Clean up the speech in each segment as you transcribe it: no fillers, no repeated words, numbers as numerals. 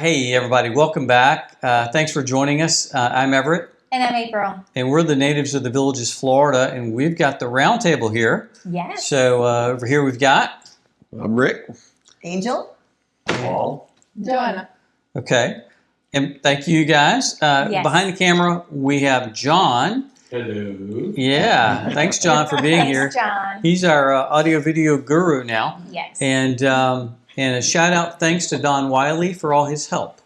Hey everybody, welcome back. Thanks for joining us. I'm Everett. And I'm April. And we're the natives of the Villages, Florida, and we've got the Roundtable here. Yes. So over here we've got... I'm Rick. Angel. Paul. Joanna. Okay. And thank you guys. Yes. Behind the camera we have John. Hello. Yeah. Thanks John for being here. Thanks, John. He's our audio-video guru now. Yes. And a shout-out thanks to Don Wiley for all his help.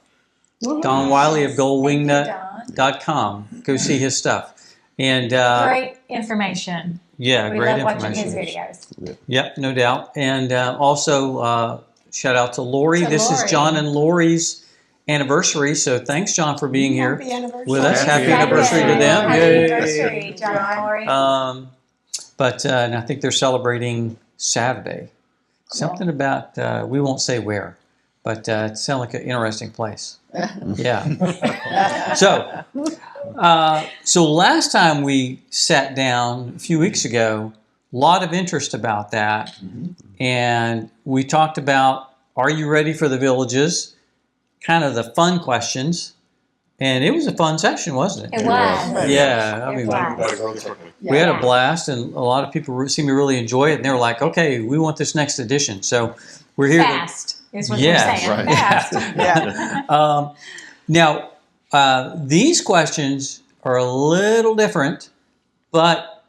Don Wiley of goldwingnut.com. Go see his stuff. And great information. Yeah, we great love information. watching his videos. Yep, no doubt. And also shout out to Lori. This is John and Lori's anniversary. So thanks, John, for being here with us. Happy anniversary to them. Happy Yay. anniversary, John and Lori. And I think they're celebrating Saturday. Something about, we won't say where, but it sounds like an interesting place. Yeah. So last time we sat down a few weeks ago, a lot of interest about that. Mm-hmm. And we talked about, are you ready for the villages? Kind of the fun questions. And it was a fun session, wasn't it? It was. Yeah. I mean, we had a blast, and a lot of people seem to really enjoy it. And they were like, okay, we want this next edition. So we're here. Fast is what we're saying. Right. Fast. Yeah. Now, these questions are a little different, but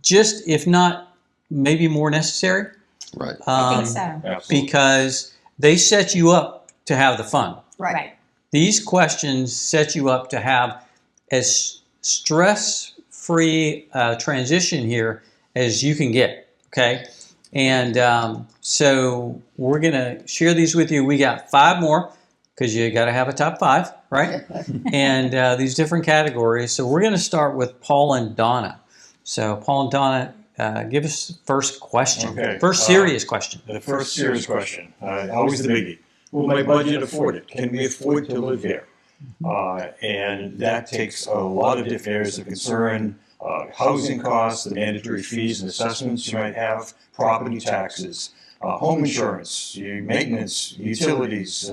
just, if not, maybe more necessary. Right. I think so. Because they set you up to have the fun. Right. These questions set you up to have as stress-free transition here as you can get, okay? And so we're going to share these with you. We got 5 more, because you got to have a top 5, right? And these different categories. So we're going to start with Paul and Donna. So Paul and Donna, give us the first question. Okay. First serious question. The first serious question, always the biggie. Will my budget afford it? Can we afford to live here? And that takes a lot of different areas of concern. Housing costs, the mandatory fees and assessments you might have, property taxes, home insurance, maintenance, utilities,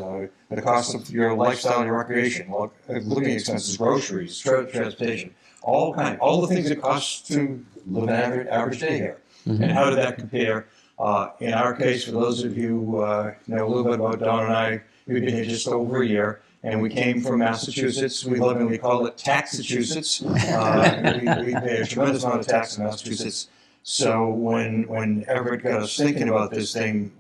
the cost of your lifestyle and your recreation, living expenses, groceries, transportation, all the things it costs to live an average day here. Mm-hmm. And how did that compare? In our case, for those of you who know a little bit about Don and I, we've been here just over a year, and we came from Massachusetts. We lovingly call it Taxachusetts. We pay a tremendous amount of tax in Massachusetts. So when Everett got us thinking about this thing,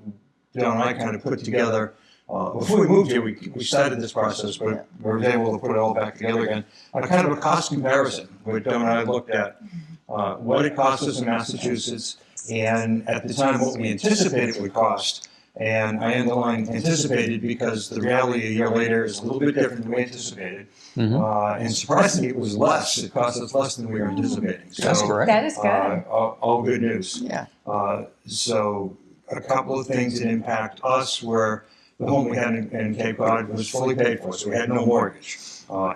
Don and I kind of put together, before we moved here, we started this process, but we were able to put it all back together again, kind of a cost comparison, where Don and I looked at what it cost us in Massachusetts, and at the time what we anticipated it would cost. And I underline anticipated because the reality a year later is a little bit different than we anticipated. Mm-hmm. And surprisingly, it was less. It cost us less than we were anticipating. So, that's correct. That is good. All good news. Yeah. So a couple of things that impact us were the home we had in Cape Cod was fully paid for, so we had no mortgage.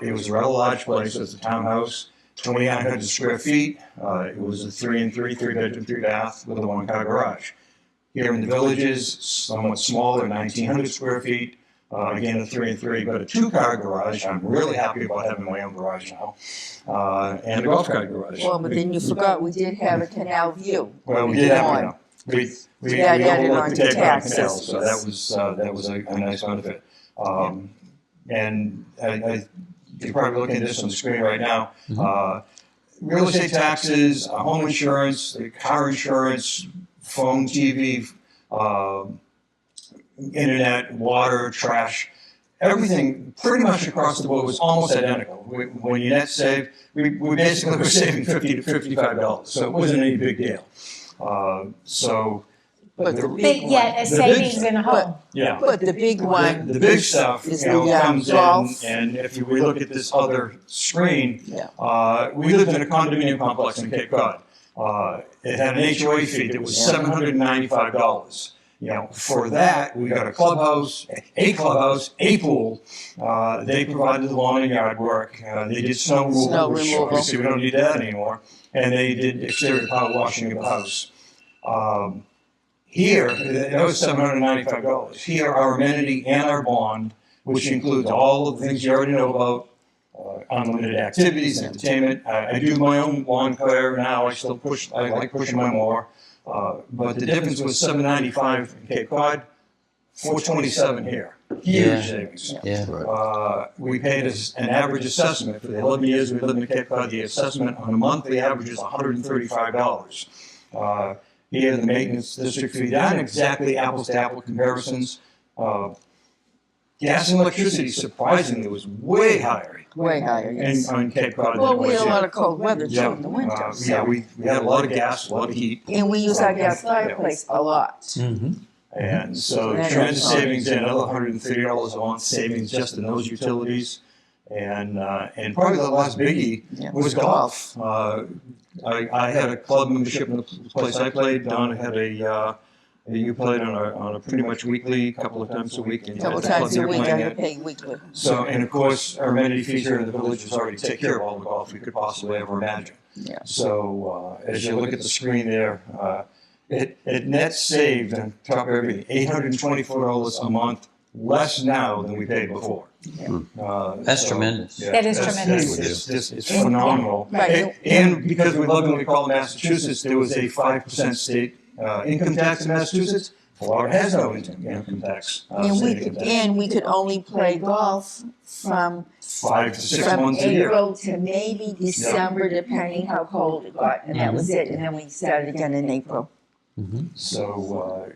It was a rather large place. It was a townhouse. 2,900 square feet. It was a 3-and-3, 3-bedroom, 3-bath with a 1-car garage. Here in the Villages, somewhat smaller, 1,900 square feet. Again, a 3-and-3, but a 2-car garage. I'm really happy about having my own garage now. And a golf cart garage. Well, but then you forgot we did have a canal view. Well, we did have one. We overlooked the Cape Cod Canal, so that was a nice benefit. And you're probably looking at this on the screen right now. Real estate taxes, home insurance, car insurance, phone, TV, internet, water, trash, everything pretty much across the board was almost identical. When you net save, we basically were saving $50 to $55, so it wasn't any big deal. But Yet a savings in a home. Yeah. But the big one, The big stuff, is comes in, golf. and if we look at this other screen, Yeah. we lived in a condominium complex in Cape Cod. It had an HOA fee that was $795. For that, we got a clubhouse, a pool. They provided the lawn and yard work. They did snow removal, which obviously we don't need that anymore. And they did exterior power washing of the house. Here, that was $795. Here, our amenity and our bond which includes all of the things you already know about. Unlimited activities, entertainment. I do my own lawn care now. I like pushing my mower. But the difference was $7.95 in Cape Cod, $4.27 here. Huge savings. Yeah. We paid an average assessment for the 11 years we lived in Cape Cod. The assessment on a monthly average is $135. Here, the maintenance district fee, they aren't exactly apples to apple comparisons. Gas and electricity, surprisingly, was way higher. Way higher, yes. On Cape Cod. Well, than it we had was a lot here. of cold weather too in the winter. Yeah, we had a lot of gas, a lot of heat. And we use our gas fireplace a lot. Mm-hmm. And so That tremendous is savings in another $130 a month savings just in those utilities. And probably the last biggie was golf. I had a club membership in the place I played. Donna had you played on a pretty much weekly, couple of times a week. And A couple times a week, I had to pay weekly. So, and of course, our amenity feature in the village is already take care of all the golf we could possibly ever imagine. Yeah. So, as you look at the screen there, it net saved on top of everything, $824 a month, less now than we paid before. That's tremendous. That is tremendous. It's phenomenal. Right. And because we lovingly call Massachusetts, there was a 5% state income tax in Massachusetts. Florida has no income tax. And we could only play golf from 5 to 6 months a year. April to maybe December, depending how cold it got, and that was it. And then we started again in April. So,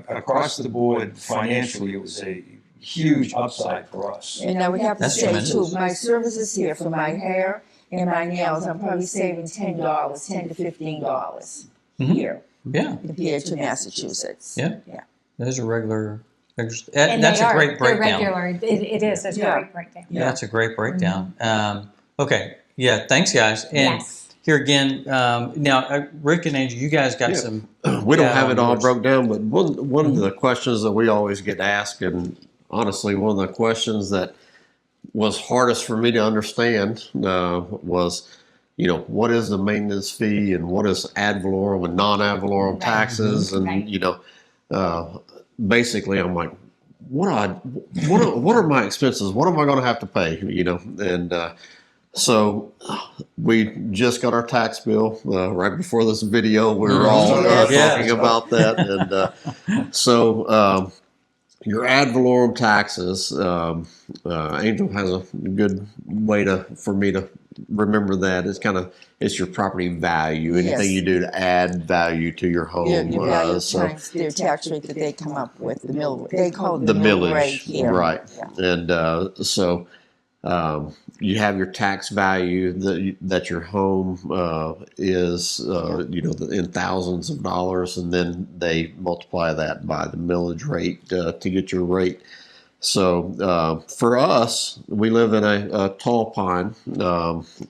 across the board, financially, it was a huge upside for us. And I would have to That's say tremendous. too, my services here for my hair and my nails, I'm probably saving $10 to $15 here Yeah. compared to Massachusetts. Yeah. Yeah. Those are regular. And That's they a are. great They're breakdown. regular. It is. It's a Yeah. great breakdown. Yeah, that's a great breakdown. Okay. Yeah. Thanks, guys. And Yes. here again, now Rick and Angel, you guys got some. We don't Yeah, have it all yours. broke down, but one of the questions that we always get asked, and honestly, one of the questions that was hardest for me to understand was, what is the maintenance fee and what is ad valorem and non-ad valorem taxes, and Right. basically, I'm like, what are my expenses? What am I going to have to pay? And so we just got our tax bill right before this video. We were all talking about that, and so your ad valorem taxes. Angel has a good way for me to remember that. It's your property value. Anything you do to add value to your home. Your value times their tax rate that they come up with, the mill. They call it the mill rate millage, here. right? Yeah. And so you have your tax value that your home is, in thousands of dollars, and then they multiply that by the millage rate to get your rate. So for us, we live in a tall pine,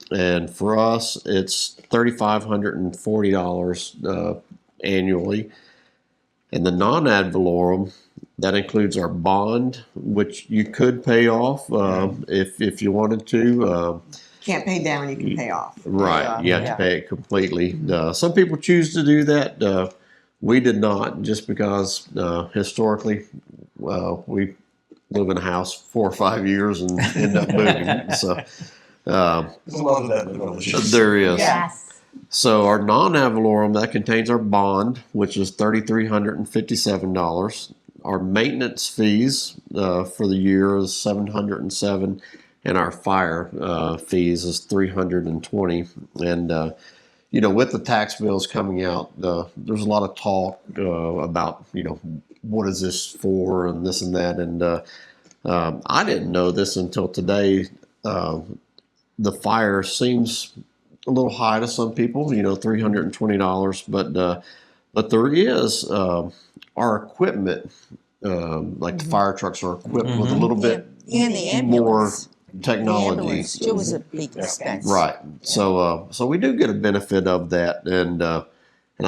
and for us, it's $3,540 annually. And the non-ad valorem, that includes our bond, which you could pay off if you wanted to. Can't pay down, you can pay off. Right, you have to pay it completely. Some people choose to do that. We did not, just because historically we live in a house 4 or 5 years and end up moving. So There's a lot of that in the village. there is. Yes. So our non-ad valorem, that contains our bond, which is $3,357. Our maintenance fees for the year is $707, and our fire fees is $320. And with the tax bills coming out, there's a lot of talk about what is this for and this and that. And I didn't know this until today. The fire seems a little high to some people, $320, but there is our equipment, like the fire trucks are equipped with a little bit And the more ambulance. technology. The ambulance too is a big expense. Right. So we do get a benefit of that, and I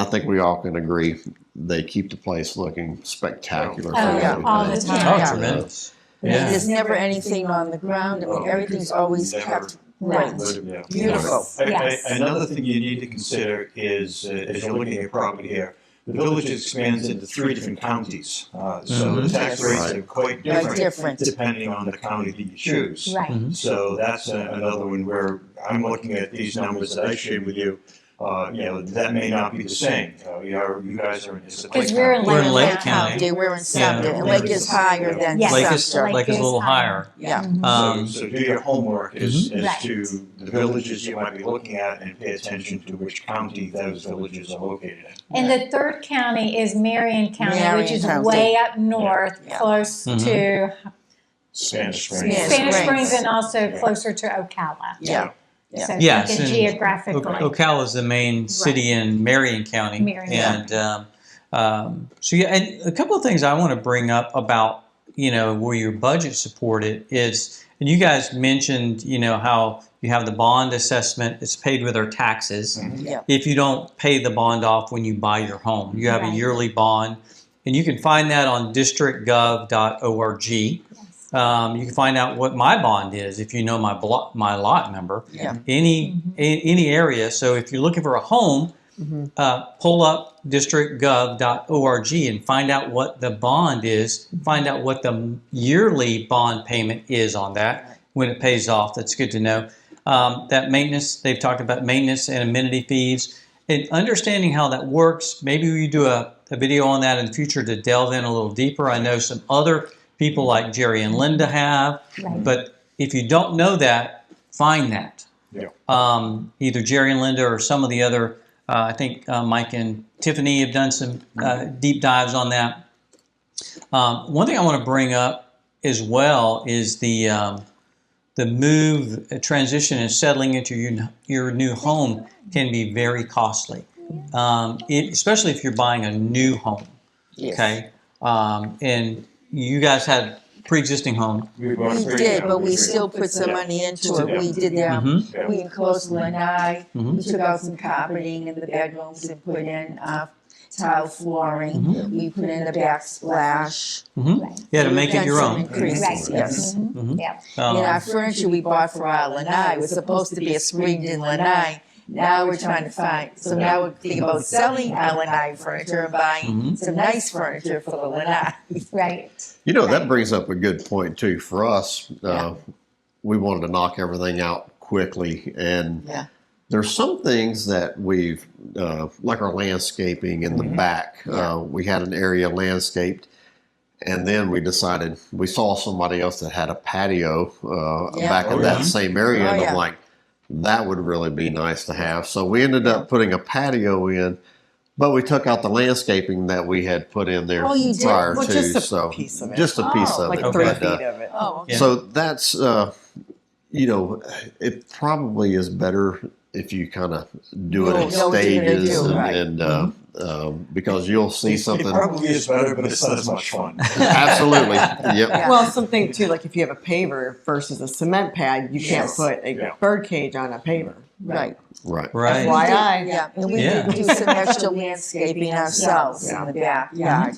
think we all can agree they keep the place looking spectacular. Oh, for yeah, everything. all the time. Oh, Yeah. tremendous. I mean, Yeah. there's never anything on the ground. I mean, everything's always kept right. Yeah. Beautiful. Yes. Another thing you need to consider is, as you're looking at property here, the village expands into 3 different counties. So the tax rates are quite different depending on the county that you choose. Right. So that's another one where I'm looking at these numbers that I shared with you. That may not be the same. You guys are in Because we're in We're in Lake Lake County. County. We're in Sumter, and Lake Lake is- is higher than Yes. Lake is Sumter. Lake is a little higher. Yeah. So do your homework as Right. to the villages you might be looking at and pay attention to which county those villages are located in. And the third county is Marion County, Marion which is County. way up north, Yeah. close Mhm. to Spanish Springs. Spanish Spanish Springs. Springs and also Yeah. closer to Ocala. Yeah. So Yes, thinking and geographically. Ocala is the main city in Marion County. Marion And so, yeah, and a couple of things I want to bring up about, where your budget supported is, and you guys mentioned, how you have the bond assessment, it's paid with our taxes. Yeah. If you don't pay the bond off when you buy your home, you have a Right. yearly bond, and you can find that on districtgov.org. You can find out what my bond is if you know my lot number. Yeah. Any area. So if you're looking for a home, pull up districtgov.org and find out what the bond is. Find out what the yearly bond payment is on that when it pays off. That's good to know. That maintenance, they've talked about maintenance and amenity fees. And understanding how that works, maybe we do a video on that in the future to delve in a little deeper. I know some other people like Jerry and Linda have, Right. but if you don't know that, find that. Yeah. Either Jerry and Linda or some of the other, I think Mike and Tiffany have done some deep dives on that. One thing I want to bring up as well is the move, transition, and settling into your new home can be very costly, especially if you're buying a new home. Yes. Okay, and you guys had pre-existing home. We We did, but we still put some money into it. We did Mhm. we enclosed lanai. Mhm. We took out some carpeting in the bedrooms and put in tile flooring. Mm-hmm. We put in the backsplash. Right. Yeah, to make it We've your done some own. increases, Right. yes. Mhm. Yeah. Um, And our furniture we bought for our lanai was supposed to be a screened-in lanai. Now we're trying to find, so now we're thinking about selling our lanai furniture and buying Mhm. some nice furniture for the lanai. Right. That brings up a good point too. For us, we wanted to knock everything out quickly, and Yeah. there's some things that we've, like our landscaping in the back. We had an area landscaped, and then we decided we saw somebody else that had a patio back in that same area, and I'm like, that would really be nice to have. So we ended up putting a patio in. But we took out the landscaping that we had put in there Oh, you did? prior Well, to. just a so piece of it. just a piece of Like it. 3 But, feet of it. Oh, okay. Yeah. So that's, it probably is better if you kind of do it in Know what you're gonna stages, do, right. and because you'll see something. It probably is better, but it's not as much fun. Absolutely. Yep. Yeah. Well, something too, like if you have a paver versus a cement pad, you can't Yes. put a Yeah. bird cage on a paver. Right. Right. right. FYI. Yeah, and we Yeah. did do some extra landscaping ourselves in the backyard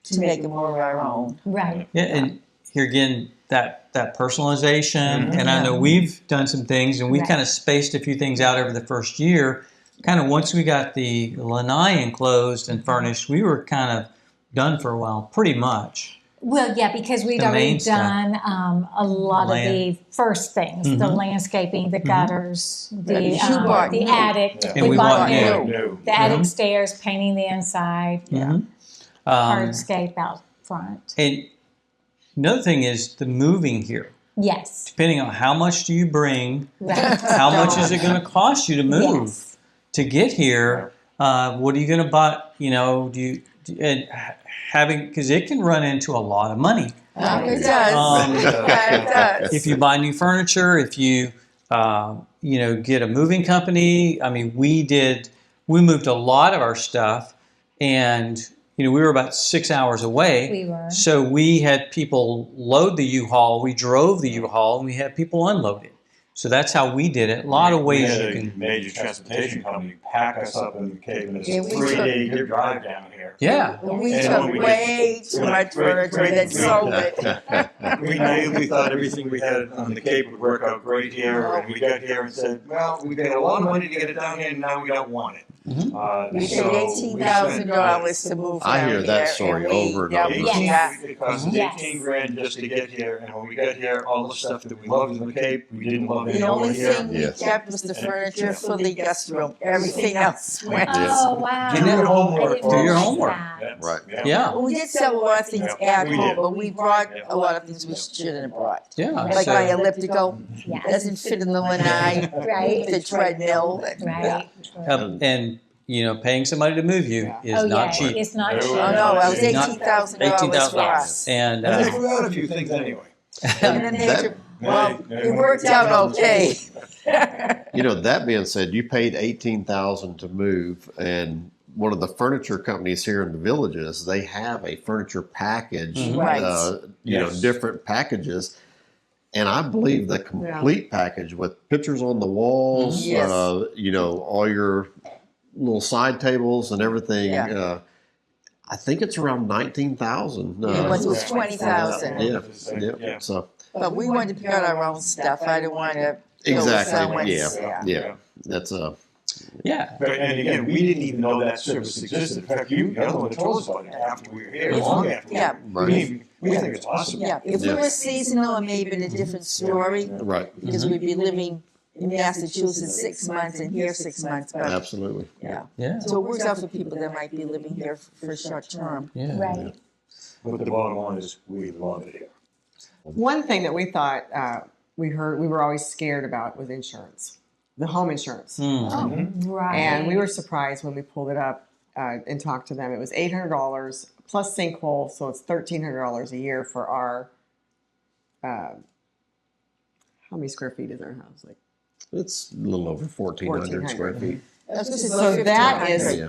to make it more of our own. Right. Yeah, and here again, that personalization, Mhm. and I know we've done some things, and we Right. kind of spaced a few things out over the first year. Kind of once we got the lanai enclosed and furnished, we were kind of done for a while, pretty much. Well, yeah, because we'd The already main stuff. done a lot Land. of the first things, the Mhm. landscaping, the gutters, You the bought the new. attic. Yeah. And we bought new. No. The attic stairs, painting the inside, Mhm. hardscape out front. And another thing is the moving here. Yes. Depending on how much do you bring, Right. how much is it going to cost you to move Yes. to get here? What are you going to buy? And having, because it can run into a lot of money. It does. It does. If you buy new furniture, if you get a moving company. I mean, we moved a lot of our stuff, and we were about 6 hours away. We were. So we had people load the U-Haul, we drove the U-Haul, and we had people unload it. So that's how we did it. A lot of We ways had you a can. major transportation company pack us up in the Cape, and it's Yeah, a we 3-day drive down here. Yeah. We And took when we way too much furniture and then sold it. We naively thought everything we had on the Cape would work out great here, and we got here and said, well, we paid a lot of money to get it down here, and now we don't want it. We So paid we $18,000 to move I down hear that here, story and over and yeah, over. we- Yes. It cost us Yes. 18 grand just to get here, and when we got here, all the stuff that we loved in the Cape, we didn't love The anymore only here. thing we Yes. kept was the furniture for the guest room. Everything else went. Oh, wow. Do your homework. I didn't Do your realize homework. that. Right. Yeah. Well, we did sell a lot of things Yeah, at we home, did. but we brought a lot of things we shouldn't have brought. Yeah. Like So- my elliptical Yes. doesn't fit in the lanai, Right. the treadmill. Right. and paying somebody to move you is Oh, not yeah. cheap. It's not No. cheap. Oh no, it was It's not- $18,000 for us. And And they forgot a few things anyway. And then they had to, well, Hey, it worked out okay. You know, that being said, you paid $18,000 to move, and one of the furniture companies here in the Villages, they have a furniture package, Right. Know, different packages. And I believe the complete package with pictures on the walls, Yes. All your little side tables and everything. Yeah. I think it's around 19,000. It was 20,000. Yeah. So But we wanted to pick out our own stuff. I didn't want to go with exactly. someone's. Yeah. That's yeah. But, and again, we didn't even know that service existed. In fact, you're the one that told us about it after we were here, long after. Yeah. We think it's awesome. Yeah, if we were seasonal, it may have been a different story right. because we'd be living in Massachusetts 6 months and here 6 months. But Absolutely. yeah, Yeah. so it works out for people that might be living here for short term. Yeah. Right. But the bottom line is, we love it here. One thing that we thought we were always scared about was insurance, the home insurance. Mm. Right. And we were surprised when we pulled it up and talked to them. It was $800 plus sinkhole, so it's $1,300 a year for our. How many square feet is our house? Like It's a little over 1,400 square feet. so that is Yeah.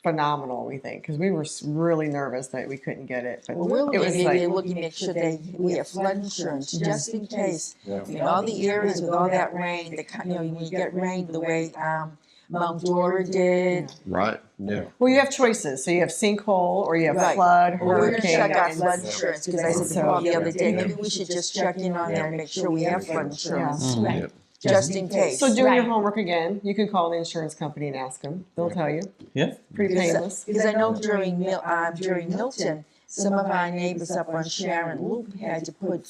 phenomenal. We think because we were really nervous that we couldn't get it, but Well, we're it was looking, like looking to make sure we have flood insurance just in case. Yeah. In all the areas with all that rain, when you get rain the way Mount Dora did. Right. Yeah. well, you have choices. So you have sinkhole or you have Right. flood, Well, we're going to hurricane. check our and- flood insurance because I said to Paul the other day, maybe we should just check in on there and make sure we have flood insurance Right. Yeah. just in case. So doing your Right. homework again, you can call the insurance company and ask them. They'll tell you. Yeah. Pretty painless. Because I know during Milton, some of our neighbors up on Sharon Loop had to put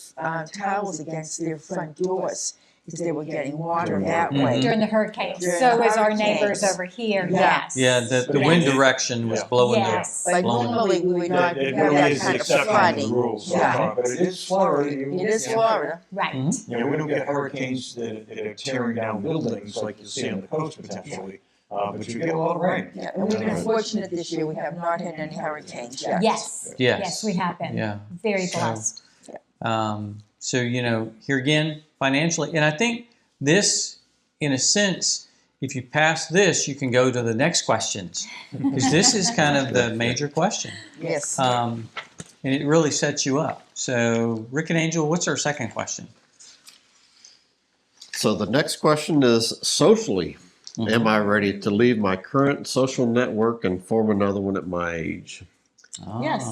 towels against their front doors because they were getting water that way. During the hurricanes. During So the is our hurricanes. neighbors over here. Yeah. Yes. Yeah. The wind direction was Yeah. blowing Yes. But blowing. normally we would not It have really that is the kind of exception to the flooding. rules so Yeah. far, but it is Florida. It is Florida. Right. We don't get hurricanes that are tearing down buildings like you see on the coast potentially, but you get a lot of rain. Yeah, and we've been fortunate this year. We have not had any hurricanes yet. Yes. Yes. Yes, we have been. Yeah. Very So- blessed. So, here again, financially, and I think this, in a sense, if you pass this, you can go to the next questions, because this is kind of the major question. Yes. And it really sets you up. So, Rick and Angel, what's our second question? So the next question is socially. Am I ready to leave my current social network and form another one at my age? Yes.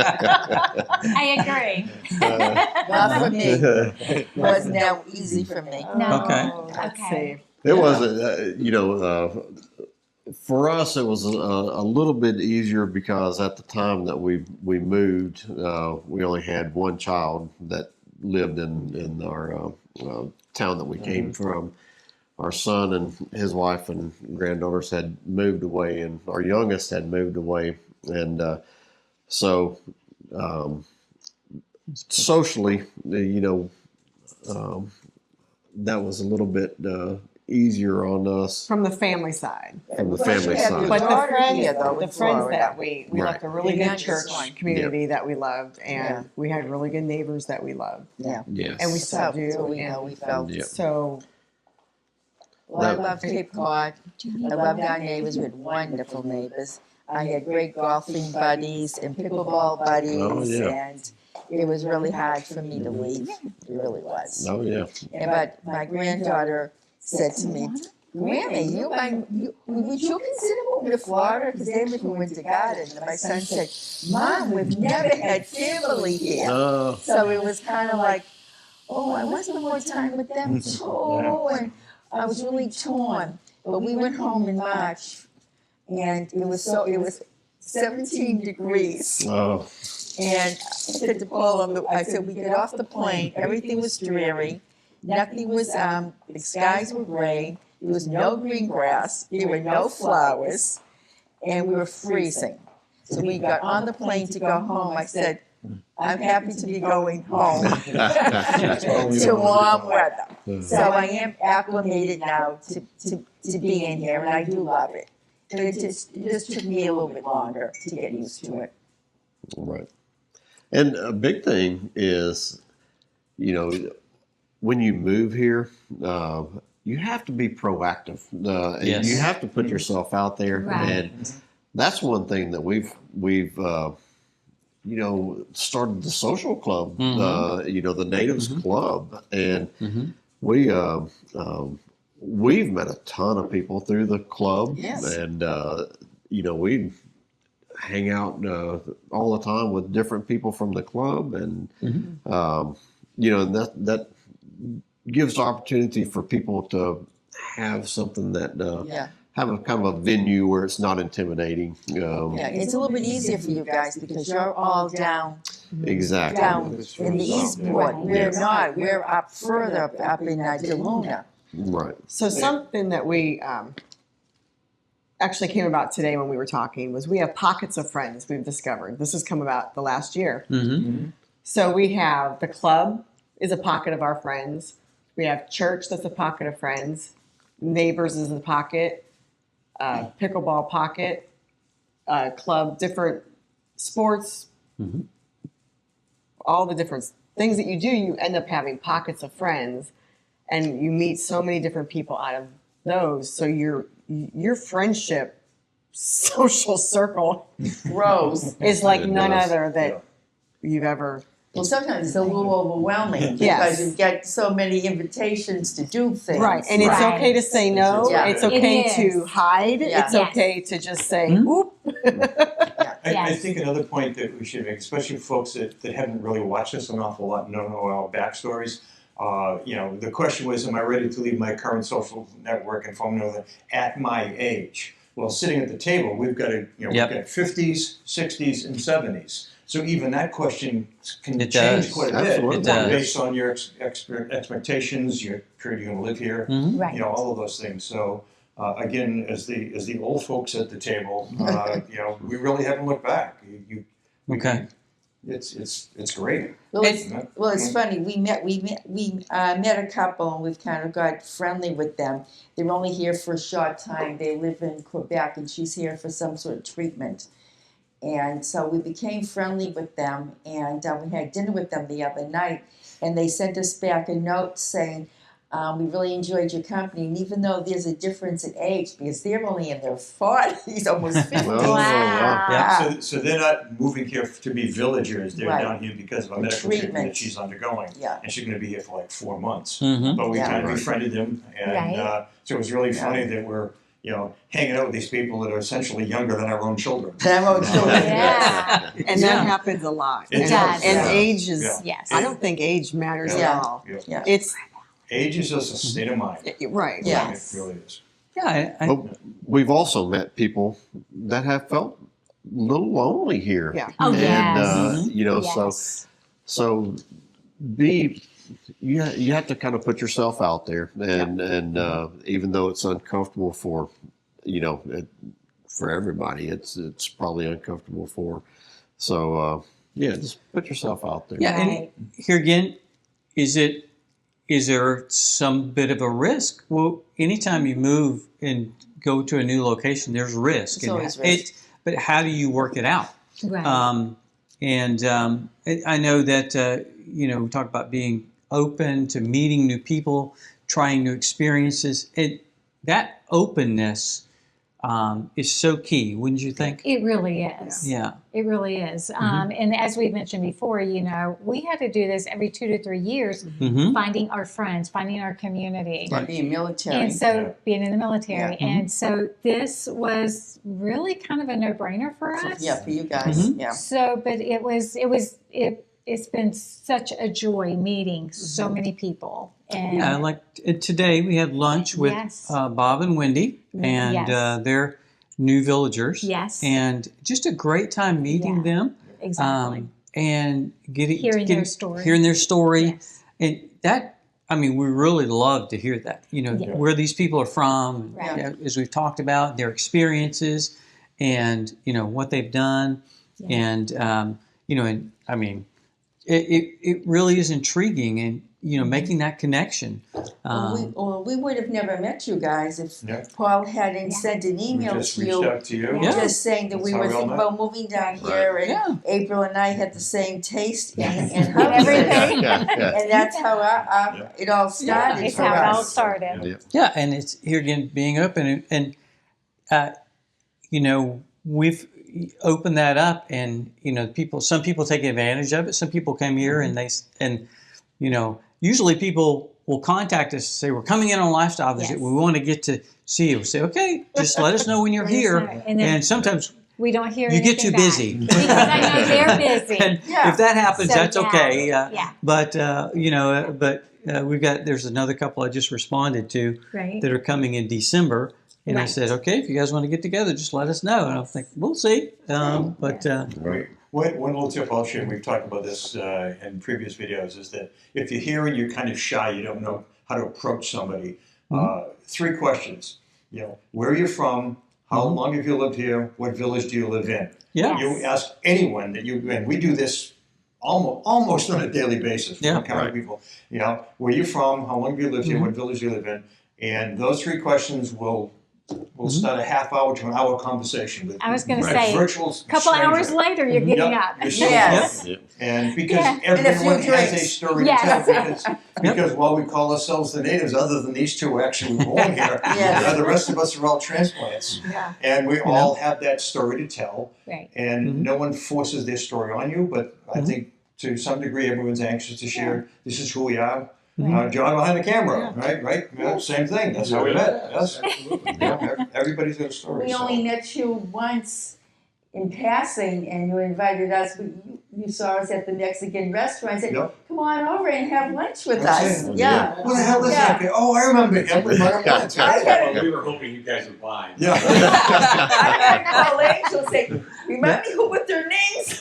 I agree. Not for me. It wasn't that easy for me. No. Okay. Let's Okay. see. It wasn't, for us, it was a little bit easier because at the time that we moved, we only had one child that lived in our town that we came from. Our son and his wife and granddaughters had moved away, and our youngest had moved away. And so socially, that was a little bit easier on us From the family side. from the Plus you family have side. your But the daughter friends, here, though, the in friends Florida. that we Right. left a really The good youngest church one. community that we loved, and Yeah. we had really good neighbors that we loved. Yeah. Yes. And we still do. So we and know we felt. Yeah. So Well, I loved Cape Cod. I loved our neighbors. We had wonderful neighbors. I had great golfing buddies and pickleball buddies, Oh, yeah. and it was really hard for me to leave. It really was. Oh yeah. But my granddaughter said to me, Grammy, would you consider moving to Florida? Because they live in Winter Garden. And my son said, Mom, we've never had family here. So it was kind of like, oh, I want some more time with them too. And I was really torn. But we went home in March, and it was 17 degrees. Oh. And I said to Paul, I said, we get off the plane, everything was dreary. Nothing was, the skies were gray. There was no green grass. There were no flowers. And we were freezing. So we got on the plane to go home. I said, I'm happy to be going home to warm weather. So I am acclimated now to being here, and I do love it. But it just took me a little bit longer to get used to it. Right. And a big thing is, you know, when you move here, you have to be proactive. Yes. You have to put yourself out there, Right. and that's one thing that we've you know, started the social club. You know, the Natives Club, and we've met a ton of people through the club, Yes. and you know, we hang out all the time with different people from the club, and you know, that gives opportunity for people to have something that have a kind of a venue where it's not intimidating. Yeah, it's a little bit easier for you guys because you're all down Exactly. in the Eastport. We're not. We're up further up in DeLuna. Right. So something that we actually came about today when we were talking was we have pockets of friends we've discovered. This has come about the last year. So we have the club is a pocket of our friends. We have church that's a pocket of friends. Neighbors is a pocket. Pickleball pocket. Club, different sports. All the different things that you do, you end up having pockets of friends. And you meet so many different people out of those. So your friendship social circle grows is like none other that you've ever. Well, sometimes it's a little overwhelming Yes. because you get so many invitations to do things. Right. And it's Right. okay to say no. Yeah. It's okay It to is. hide. Yeah. It's Yes. okay to just say, oop. I Yes. think another point that we should make, especially folks that haven't really watched us an awful lot and don't know our backstories, you know, the question was, am I ready to leave my current social network and phone number at my age? Well, sitting at the table, we've got we've got 50s, 60s, and 70s. So even that question can It change does. quite a Absolutely. bit It does. based on your expectations, your period you're going to live here, Right. you know, all of those things. So again, as the old folks at the table, you know, we really haven't looked back. Okay. It's great. Well, it's funny. We met a couple, and we've kind of got friendly with them. They're only here for a short time. They live in Quebec, and she's here for some sort of treatment. And so we became friendly with them, and we had dinner with them the other night, and they sent us back a note saying, we really enjoyed your company, and even though there's a difference in age, because they're only in their 40s, almost 50s. Well, Wow. So they're not moving here to be villagers. They're Right. down here because of a medical Treatment. treatment that she's undergoing. Yeah. And she's going to be here for like 4 months. Mm-hmm. But we Yeah. kind of befriended them. And Right. so it was really funny that we're, you know, hanging out with these people that are essentially younger than our own children. Them old children. Yeah. And that happens a lot. It and does. and Yeah. age is, Yeah. Yes. I don't think age matters Yeah. at all. Yeah. It's, Age is just a state of mind. right. Yeah. Yes. It really is. Yeah, But we've also met people that have felt a little lonely here. Yeah. Oh, And yes. you know, Yes. so you have to kind of put yourself out there, and even though it's uncomfortable for, you know, for everybody, it's probably uncomfortable for. So yeah, just put yourself out there. Yeah, Right. and here again, is there some bit of a risk? Well, anytime you move and go to a new location, there's risk. It's And always risk. but how do you work it out? Right. I know that you know, we talk about being open to meeting new people, trying new experiences. That openness is so key, wouldn't you think? It really is. Yeah. It really is. And as we mentioned before, we had to do this every 2 to 3 years, Mm-hmm. finding our friends, finding our community. And being military. And so being in the military. Yeah. And so this was really kind of a no-brainer for us. Yeah, for you guys. Mhm. Yeah. So, but it's been such a joy meeting so many people. And Yeah, like today we had lunch with Yes. Bob and Wendy, and Yes. they're new villagers. Yes. And just a great time meeting Yeah. them. exactly. And Hearing their story. Hearing their story. Yes. And that, I mean, we really love to hear that, Yeah. where these people are from, Right. as we've talked about, their experiences and, what they've done. Yeah. And, and I mean, it really is intriguing and, making that connection. We would have never met you guys if Yeah. Paul hadn't sent an We email just to reached you. out to you. Yeah. Just saying that That's we how were we all thinking met. about moving down here, and Yeah. April and I had the same taste Yes. in And houses. everything. Yeah. And that's how it all started It's for how it all us. started. Yeah, and it's here again being open and we've opened that up, and some people take advantage of it. Some people come here and usually people will contact us and say, we're coming in on lifestyle visit. Yes. We want to get to see you. We say, okay, just let us know when you're Let us here. know. And then- And sometimes We don't hear you get anything too back. busy. Because I know they're busy. And Yeah. if that happens, So, that's yeah. okay. Yeah. But there's another couple I just responded to Right. that are coming in December. And I Right. said, okay, if you guys want to get together, just let us know. And I think, we'll see. One little tip I'll share, we've talked about this in previous videos, is that if you're here and you're kind of shy, you don't know how to approach somebody, 3 questions. Where are you from? How long have you lived here? What village do you live in? Yeah. Yes. You ask anyone and we do this almost on a daily basis. Yeah. Encounter people. Where are you from? How long have you lived here? What village do you live in? And those 3 questions will start a half hour to an hour conversation with I was going to a say, virtual a couple stranger. hours later, you're getting Yep. up. You're sitting Yes. there. And because Yeah. And a few everyone has a drinks. story Yes. to tell, because while we call ourselves the natives, other than these 2 actually born here, Yes. the rest of us are all transplants. Yeah. And we all have that story to tell, Right. and no one forces their story on you, but I think to some degree everyone's anxious to share, this is who we are. John behind the camera, right? Yeah, same thing, that's how we met. Yes. Everybody's got a story. We so. only met you once in passing, and you invited us. But you saw us at the Mexican restaurant. And said, Yep. "Come on over and have lunch with That's us." it. Yeah. Who the hell is Yeah. that guy? Oh, I remember him. We met him once. I had We were hoping you guys would buy. Yeah. I had to call Angel and say, "Remind me who with their names."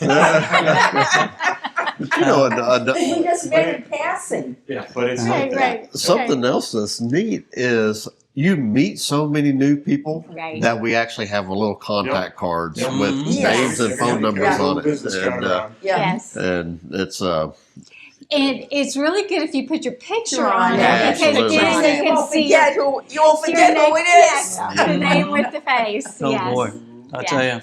We just met in passing. But it's Right. Something else that's neat is you meet so many new people Right. that we actually have a little contact cards Yep. with Yes. names and phone numbers on it, Business card around. Yeah. Yes. and it's And it's really good if you put your picture Sure. on it Yeah, because absolutely. then So they you can won't see forget who you won't your forget name. who it is. Yes, the name with the face. Oh, yes. boy. I'll tell you.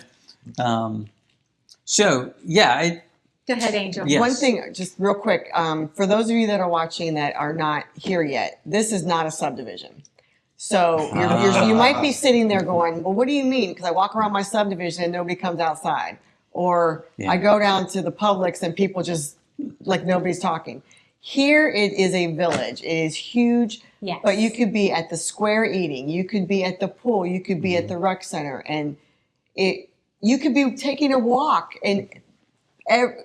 Go ahead, Angel. Yes. One thing, just real quick, for those of you that are watching that are not here yet, this is not a subdivision. So you might be sitting there going, well, what do you mean? Because I walk around my subdivision and nobody comes outside. Or Yeah. I go down to the Publix and people just, like nobody's talking. Here it is a village. It is huge. Yes. But you could be at the square eating. You could be at the pool. You could be at the rec center. And you could be taking a walk and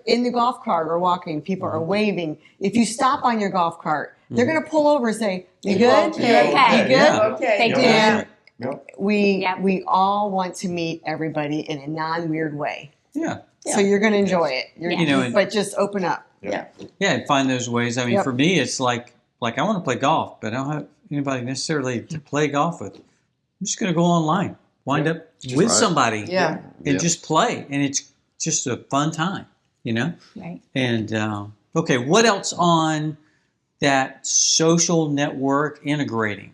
in the golf cart or walking, people are waving. If you stop on your golf cart, they're going to pull over and say, "You good? Okay. You good?" Yeah. Okay. They do. And Yep. we all want to meet everybody in a non-weird way. Yeah. So you're going to enjoy it. Yeah. But just open up. Yeah, and find those ways. I mean, Yep. for me, it's like I want to play golf, but I don't have anybody necessarily to play golf with. I'm just going to go online, wind up with right. somebody, Yeah. and Yep. just play, and it's just a fun time, Right. And okay, what else on that social network integrating?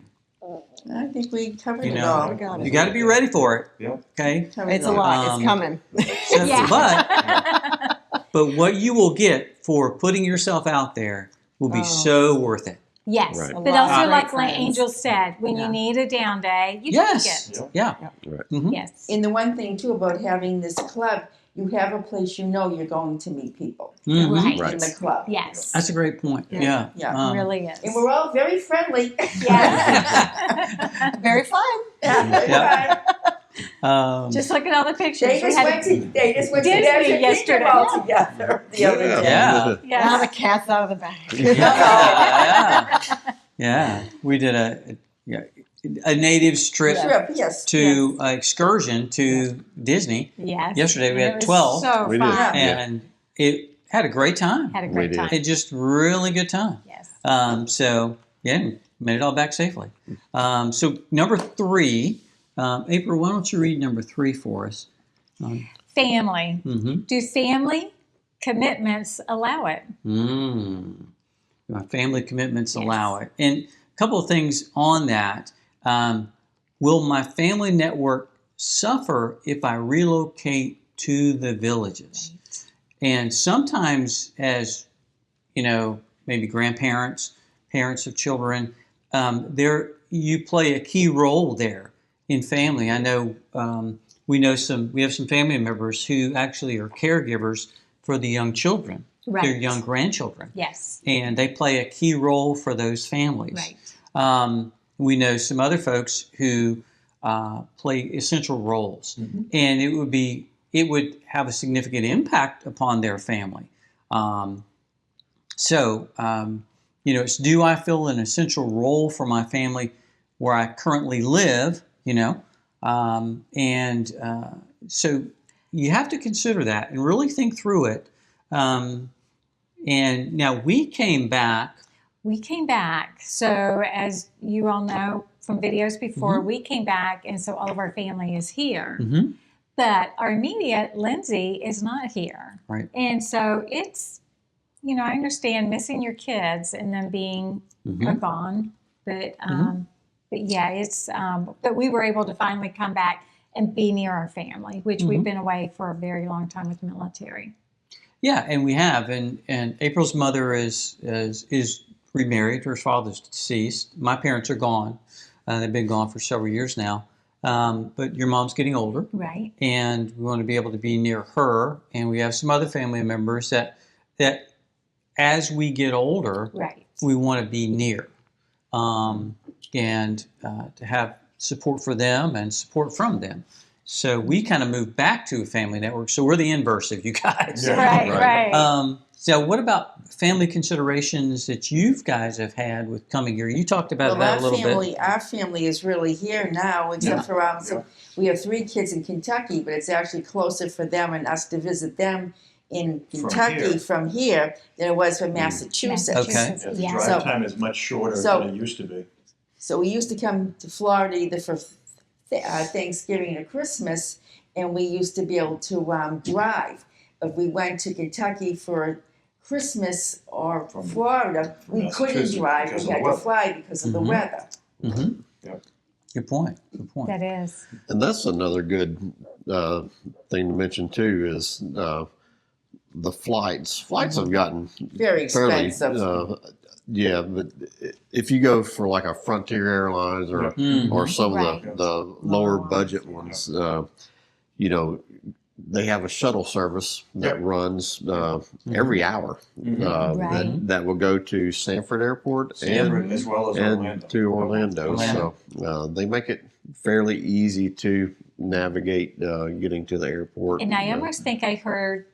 I think we covered You it know, all. got You got to be ready for it. Yep. Okay, Covered It's it a all. lot. Um, It's coming. So- Yeah. but what you will get for putting yourself out there will be Oh. so worth it. Yes, Right. but A lot also of like great friends. Angel said, when Yeah. you need a down day, you Yes. take it. Yeah. Right. Mhm. Yes. And the one thing too about having this club, you have a place you know you're going to meet people Mhm. Right. Right. in the club. Yes. That's a great point. Yeah. Yeah. really is. And we're all very friendly. Yes. Very fun. Yeah. Just look at all the pictures. They We just had went to Disney Magic yesterday. Kingdom all together the other day. Yeah. Now the Yes. cat's out of the bag. Yeah. Yeah. We did a natives trip Trip, yes. to excursion to Disney Yes. yesterday. We And had it was 12. So We did. fun. Yeah. and it had a great time. Had a We great did. time. It just really good time. Yes. So yeah, made it all back safely. So number 3, April, why don't you read number 3 for us? Family. Mm-hmm. Do family commitments allow it? Family commitments Yes. allow it. And a couple of things on that. Will my family network suffer if I relocate to the villages? And sometimes, as you know, maybe grandparents, parents of children, you play a key role there in family. I know we have some family members who actually are caregivers for the young children, Right. their young grandchildren, Yes. and they play a key role for those families. Right. We know some other folks who play essential roles, and it would have a significant impact upon their family. It's, do I fill an essential role for my family where I currently live? So you have to consider that and really think through it. And now we came back. We came back. So as you all know from videos before, we came back, and so all of our family is here. Mm-hmm. But our immediate Lindsay is not here. Right. And so it's, I understand missing your kids and them being gone, but yeah, it's but we were able to finally come back and be near our family, which we've been away for a very long time with the military. Yeah, and we have, and April's mother is remarried. Her father's deceased. My parents are gone. They've been gone for several years now. But your mom's getting older, Right. and we want to be able to be near her. And we have some other family members that as we get older, Right. we want to be near, and to have support for them and support from them. So we kind of moved back to a family network. So we're the inverse of you guys. Yeah. Right. So what about family considerations that you guys have had with coming here? You talked about that a little bit. Our family is really here now, except for we have 3 kids in Kentucky, but it's actually closer for them and us to visit them in Kentucky from here than it was from Massachusetts. Okay. The Yeah. drive time is much shorter than it used to be. So we used to come to Florida either for Thanksgiving or Christmas, and we used to be able to drive. If we went to Kentucky for Christmas or Florida, we couldn't drive. We had to fly because of the weather. Mm-hmm. Yep. Good point. Good point. That is. And that's another good thing to mention too is the flights. Flights have gotten Very fairly, expensive. yeah, but if you go for like a Frontier Airlines or Mhm. or some Right. of the lower budget ones, they have a shuttle service that runs every hour Right. that will go to Sanford Airport Sanford as well as and Orlando. to Orlando. Orlando. So they make it fairly easy to navigate getting to the airport. And I almost think I heard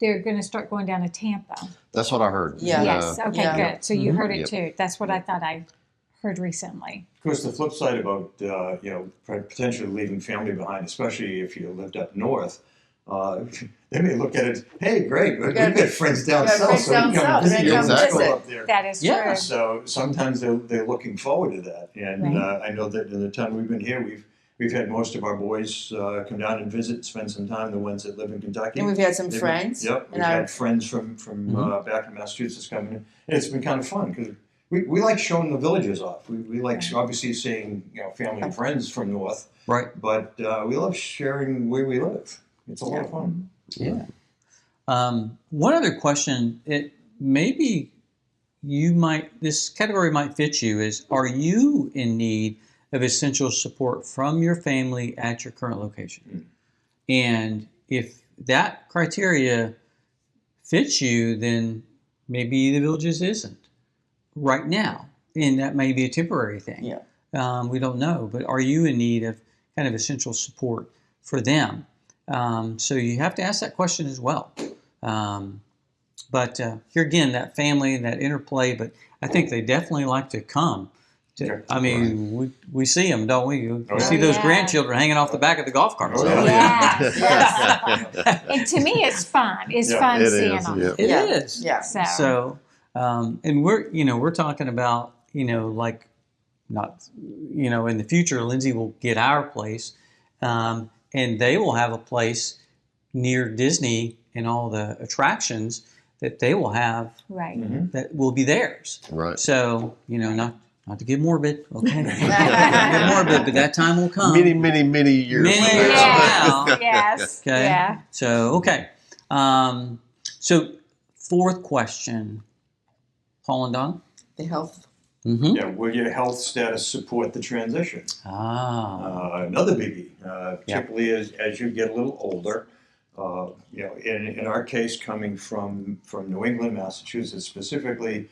they're going to start going down to Tampa. That's what I heard. Yeah. Yes. Okay, Yeah. good. So you heard it Yep. too. That's what I thought I heard recently. Of course, the flip side about potentially leaving family behind, especially if you lived up north, they may look at it. Hey, great, we've got friends down south, friends so we down can come south, visit they you come and visit. go up there. That is Yeah. true. So sometimes they're looking forward to that, and Right. I know that in the time we've been here, we've had most of our boys come down and visit, spend some time. The ones that live in Kentucky, And we've had some They've- friends. Yep, we've And had friends from back in Massachusetts coming in, and it's been kind of fun because we like showing the villages off. We like obviously seeing family and friends from north, Right. but we love sharing where we live. It's a lot of fun. Yeah. One other question. It may be this category might fit you is, are you in need of essential support from your family at your current location? And if that criteria fits you, then maybe the Villages isn't right now. And that may be a temporary thing. Yeah. We don't know. But are you in need of kind of essential support for them? So you have to ask that question as well. But here again, that family, that interplay, but I think they definitely like to come. I mean, we see them, don't we? We see those yeah. grandchildren hanging off the back of the golf carts. Oh, yeah. Yes, yes. And to me, it's fun. It's Yeah, fun it seeing is, them. yeah. It Yeah. is. Yeah. So, and we're talking about, like not, in the future, Lindsay will get our place, and they will have a place near Disney and all the attractions that they will have Right. that will be theirs. Right. So, not to get morbid, okay? Not to get morbid, but that time will come. Many years. Many from years now. from now. Yes. Okay. Yeah. So, okay. So, fourth question, Paul and Don. The health. Mm-hmm. Yeah, will your health status support the transition? Another biggie, particularly as you get a little older. In our case, coming from New England, Massachusetts specifically,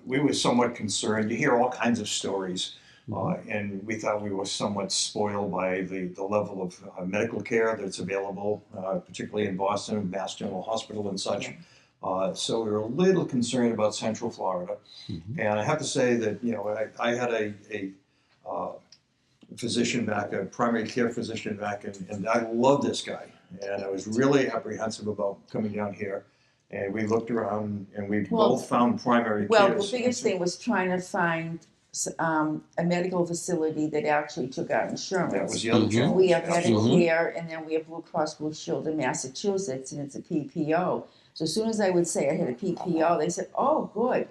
we were somewhat concerned. You hear all kinds of stories, and we thought we were somewhat spoiled by the level of medical care that's available, particularly in Boston, Mass General Hospital and such. So we were a little concerned about Central Florida. And I have to say that, I had a physician back, a primary care physician back, and I love this guy. And I was really apprehensive about coming down here. And we looked around, and we both found primary Well, care. the biggest thing was trying to find a medical facility that actually took out insurance. That was the other challenge. We have Absolutely. Medicare, and then we have Blue Cross Blue Shield in Massachusetts, and it's a PPO. So as soon as I would say I had a PPO, they said, "Oh, good."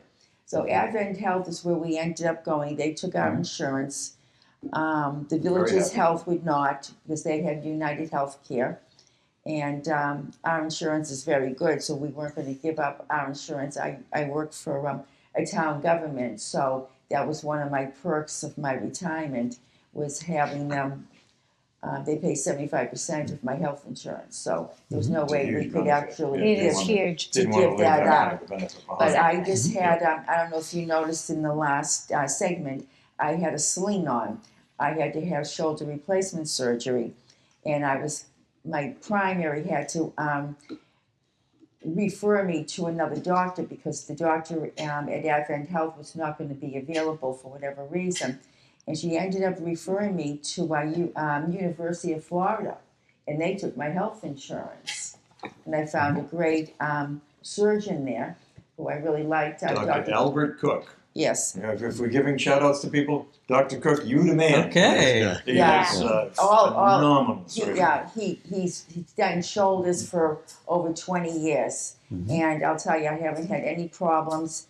So Advent Health is where we ended up going. They took out insurance. The Villages happy. Health would not, because they had United Healthcare. And our insurance is very good, so we weren't going to give up our insurance. I worked for a town government, so that was one of my perks of my retirement, was having them, they pay 75% of my health insurance. So there was no way we Huge could benefit. actually It Yeah. is huge. Didn't to want to give leave that that up. kind of a benefit But behind. I just had, I don't know if you noticed in the last segment, I had a sling on. I had to have shoulder replacement surgery, and my primary had to refer me to another doctor because the doctor at Advent Health was not going to be available for whatever reason. And she ended up referring me to University of Florida, and they took my health insurance. And I found a great surgeon there who I really liked. Dr. Albert Cook. Yes. If we're giving shout outs to people, Dr. Cook, you the man. Okay. He Yeah. is All- phenomenal. surgeon. He's done shoulders for over 20 years, and I'll tell you, I haven't had any problems.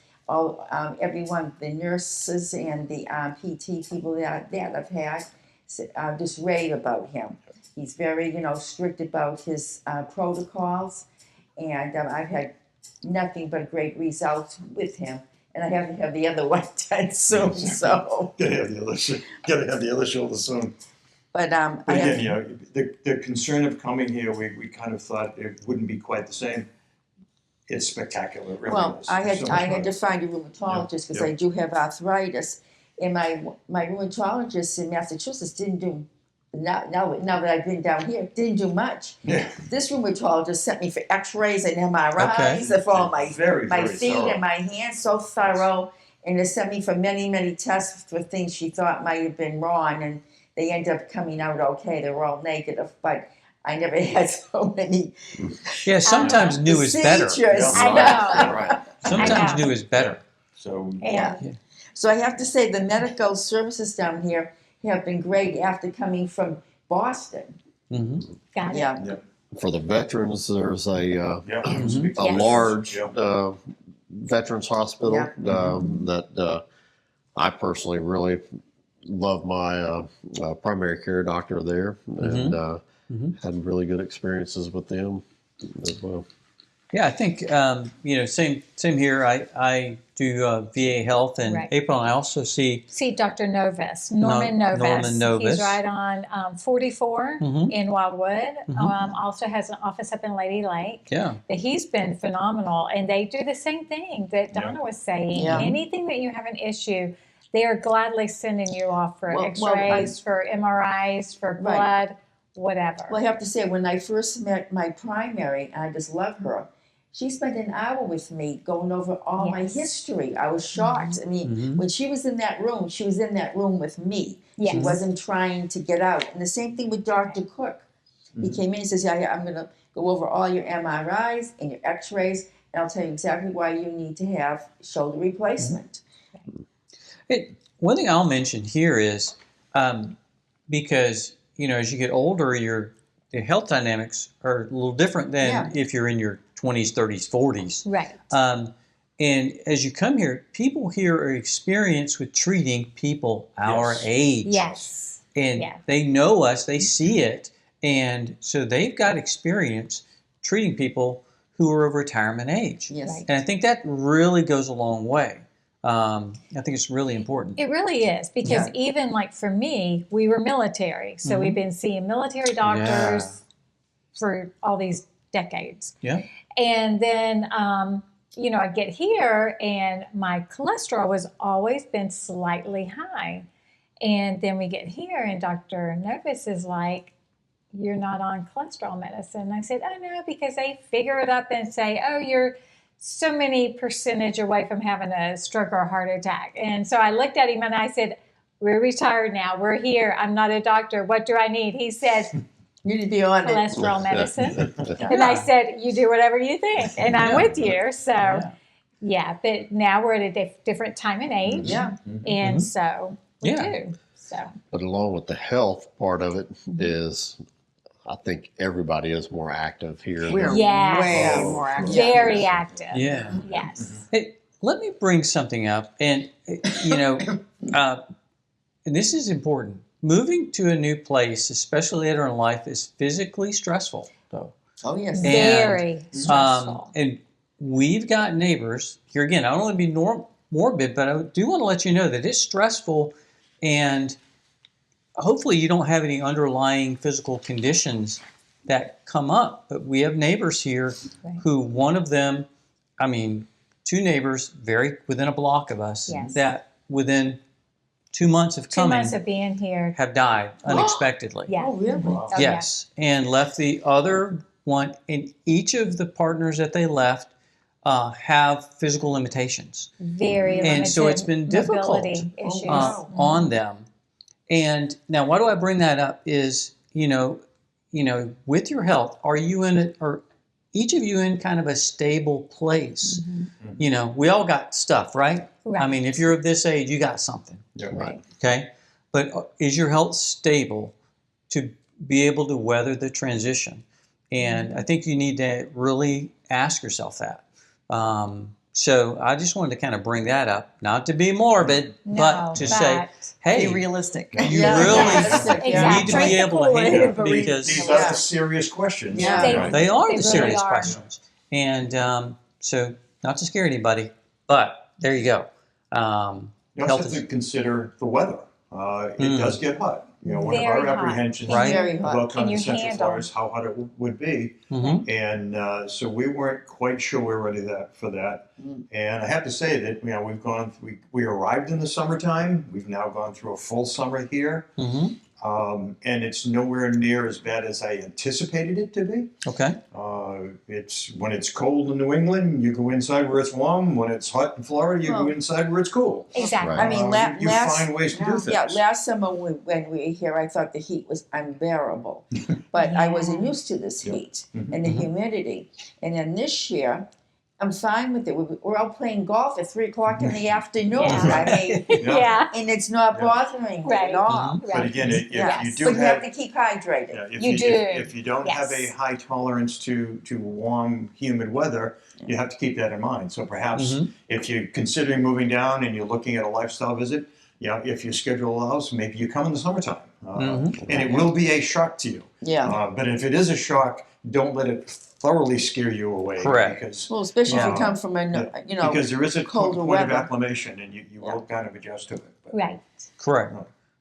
Everyone, the nurses and the PT people that I've had, just rave about him. He's very, strict about his protocols, and I've had nothing but great results with him. And I have to have the other one done soon, so. Gotta have the other shoulder soon. But But again, the concern of coming here, we kind of thought it wouldn't be quite the same. It's spectacular, it really Well, is. I had So much to fun. find a rheumatologist because Yeah. I do have arthritis, and my rheumatologist in Massachusetts didn't do. Now that I've been down here, didn't do much. Yeah. This rheumatologist sent me for X-rays and MRIs Okay. for all my Very feet thorough. and my hands, so thorough, and they sent me for many tests for things she thought might have been wrong, and they ended up coming out okay. They were all negative, but I never had so many Yeah, sometimes new is better. procedures. Yeah. I know. Right. Sometimes I know. new is better. So Yeah. So I have to say the medical services down here have been great after coming from Boston. Mm-hmm. Got it. Yeah. For the veterans, there's a yeah, Mhm. speak to a Yes. large Yeah. veterans hospital that I personally really love my primary care doctor there, and had really good experiences with them as well. Yeah, I think same here. I do VA Health, and Right. April. And I also see Dr. Novus, Norman Novus. Norman Novus. He's right on 44 Mhm. in Wildwood. Mhm. Also has an office up in Lady Lake. yeah, But he's been phenomenal, and they do the same thing that Donna was saying. Yeah. Anything that you have an issue, they are gladly sending you off for Well, X-rays, for MRIs, for blood, whatever. Well, I have to say, when I first met my primary, I just love her. She spent an hour with me going over all my Yes. history. I was shocked. I mean, when she was in that room, she was in that room with me. Yes. She wasn't trying to get out. And the same thing with Dr. Cook. He came in and says, yeah, I'm going to go over all your MRIs and your X-rays, and I'll tell you exactly why you need to have shoulder replacement. One thing I'll mention here is because as you get older, your health dynamics are a little different than if you're in your 20s, 30s, 40s. Right. And as you come here, people here are experienced with treating people our age. Yes. And Yeah. they know us, they see it, and so they've got experience treating people who are of retirement age. Yes. Right. And I think that really goes a long way. I think it's really important. It really is, because even like for me, we were military. So we've been seeing military doctors for all these decades. Yeah. And then, I get here and my cholesterol has always been slightly high. And then we get here and Dr. Novus is like, you're not on cholesterol medicine. I said, oh no, because they figure it up and say, oh, you're so many percentage away from having a stroke or a heart attack. And so I looked at him and I said, we're retired now. We're here. I'm not a doctor. What do I need? He said, You need to be on it. cholesterol medicine. And I said, you do whatever you think. And I'm with you. So, but now we're at a different time and age. Yeah. And so we do. So, But along with the health part of it is, I think everybody is more active here. We're Yes. way more active. very active. Yeah. Yes. Hey, let me bring something up, and and this is important. Moving to a new place, especially later in life, is physically stressful, though. Oh, yes. Very stressful. And we've got neighbors here again. I don't want to be morbid, but I do want to let you know that it's stressful, and hopefully you don't have any underlying physical conditions that come up. But we have neighbors here who, one of them, two neighbors within a block of us that within 2 months of 2 coming months of being here. have died unexpectedly. Yeah. Oh, really? Oh, Yes, and left the other one, and each of the partners that they left have physical limitations. Very limited And so it's been difficult mobility issues. on them. And now, why do I bring that up? Is with your health, are you are each of you in kind of a stable place? We all got stuff, right? Right. I mean, if you're of this age, you got something. Yeah. Right. Okay, but is your health stable to be able to weather the transition? And I think you need to really ask yourself that. So I just wanted to kind of bring that up, not to be morbid, but to say, hey, Be realistic. you Yeah, really Exactly. need to be able to handle it Drink the because These are the serious questions. Yeah. they are They the really serious are. questions. And so, not to scare anybody, but there you go. You also Health have is- to consider the weather. It does get hot. One of Very our hot. apprehensions Right. Very hot. about Can coming you to Central handle? Florida is how hot it would be. Mhm. And so we weren't quite sure we were ready for that. And I have to say that we arrived in the summertime. We've now gone through a full summer here, Mhm. and it's nowhere near as bad as I anticipated it to be. Okay. It's when it's cold in New England, you go inside where it's warm. When it's hot in Florida, you go inside where it's cool. Exactly. Right. I mean, You find ways to do things. Yeah, last summer when we were here, I thought the heat was unbearable. But I wasn't used to this heat and the humidity. And then this year, I'm fine with it. We're out playing golf at 3 o'clock in the afternoon. Yeah. I mean, Yeah. and it's not bothering me Right. at all. But again, if Yes. you do But you have have to keep hydrated. You do. If you don't have a Yes. high tolerance to warm, humid weather, you have to keep that in mind. So perhaps if you're considering moving down and you're looking at a lifestyle visit, if your schedule allows, maybe you come in the summertime. And it will be a shock to you. Yeah. But if it is a shock, don't let it thoroughly scare you away. Correct. Because, Well, especially if Yeah. you come from because there is a colder point of weather. acclimation, and you will kind of adjust to it. But, Right. Correct.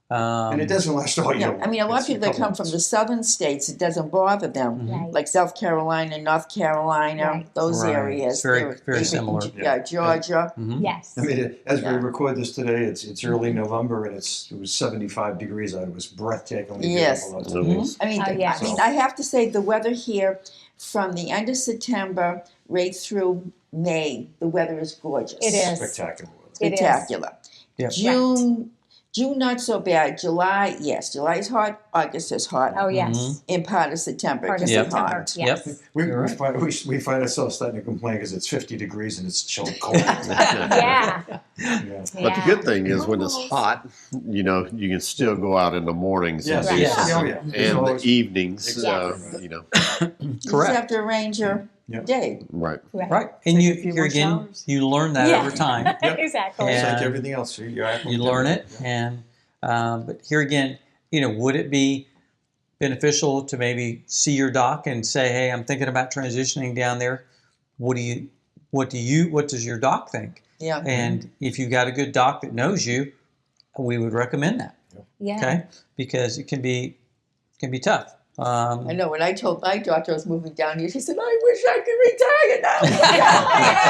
And it doesn't last all year. Yeah, I mean, a lot of It's people that couple come from the months. southern states, it doesn't bother them. Right. Like South Carolina, North Carolina, Right. those Right. areas. It's very- They're- very even- similar. Yeah, Georgia. Mhm. Yes. I mean, as we Yeah. record this today, it's early November, and it was 75 degrees out. It was breathtakingly Yes. beautiful. It was. I mean, Oh, yes. I have to say the weather here from the end of September right through May, the weather is gorgeous. It is. Spectacular weather. It is. Spectacular. Yep. June not so bad. July, yes, July is hot. August is hot. Oh, yes. Mm-hmm. In part of September, Part of because Yep. it's September. hot. Yes. Yep. We, You're we, right. find, we find ourselves starting to complain because it's 50 degrees and it's chilled cold. Yeah. Yeah. But the good thing is when it's hot, you can still go out in the mornings Yes. and, do Yes. some- Oh, yeah. There's and always- the evenings, Exactly. You just Correct. have to arrange your Yeah. day. right. Right. And Take you a few here more again, showers. you learn that Yeah. over time. Yep. Exactly. It's like And everything else. You're acclimated. You learn it, and but here again, would it be beneficial to maybe see your doc and say, "Hey, I'm thinking about transitioning down there. What does your doc think?" Yeah. And if you got a good doc that knows you, we would recommend that. Yeah. Okay, because it can be tough. I know when I told my doctor I was moving down here, she said, I wish I could retire now.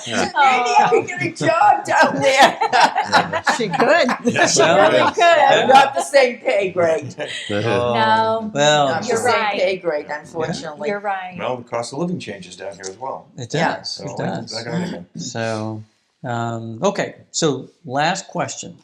Maybe I could get a job down there. She could. Yes. She really Yeah. could. Not the same pay grade. No. Well, Not the You're same right. pay grade, unfortunately. You're right. Well, the cost of living changes down here as well. it Yeah. does. So It does. back on again. So, okay. So, last question.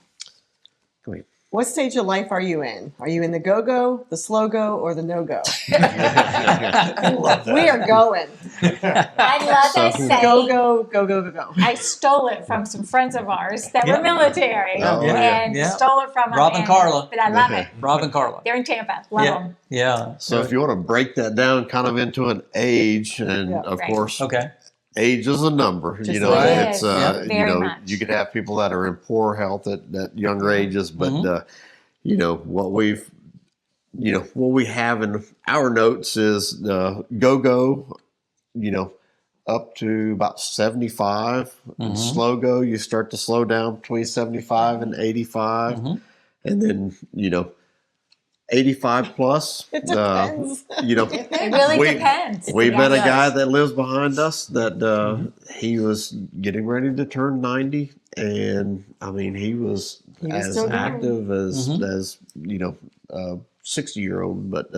What stage of life are you in? Are you in the go-go, the slow-go, or the no-go? I love that. We are going. I love that So- saying. Go, go, go, go, go, go. I stole it from some friends of ours that Yeah. were military, Oh, yeah. and Yeah. stole it from them. Rob and Carla. But I love it. Rob and Carla. They're in Tampa. Love Yeah. them. Yeah. So if you want to break that down kind of into an age, and Yeah. of Right. course, Okay. age is a number. Just You know, like it it's is. Yeah. Very you much. you could have people that are in poor health at younger ages, but Mhm. what we have in our notes is go, up to about 75. And Mhm. slow go, you start to slow down between 75 and 85, Mhm. and then 85 plus. It depends. It really We- depends. We Yeah. met a Yes. guy that lives behind us that he was getting ready to turn 90, and I mean he was He was as still going. active as Mhm. as a 60-year-old. But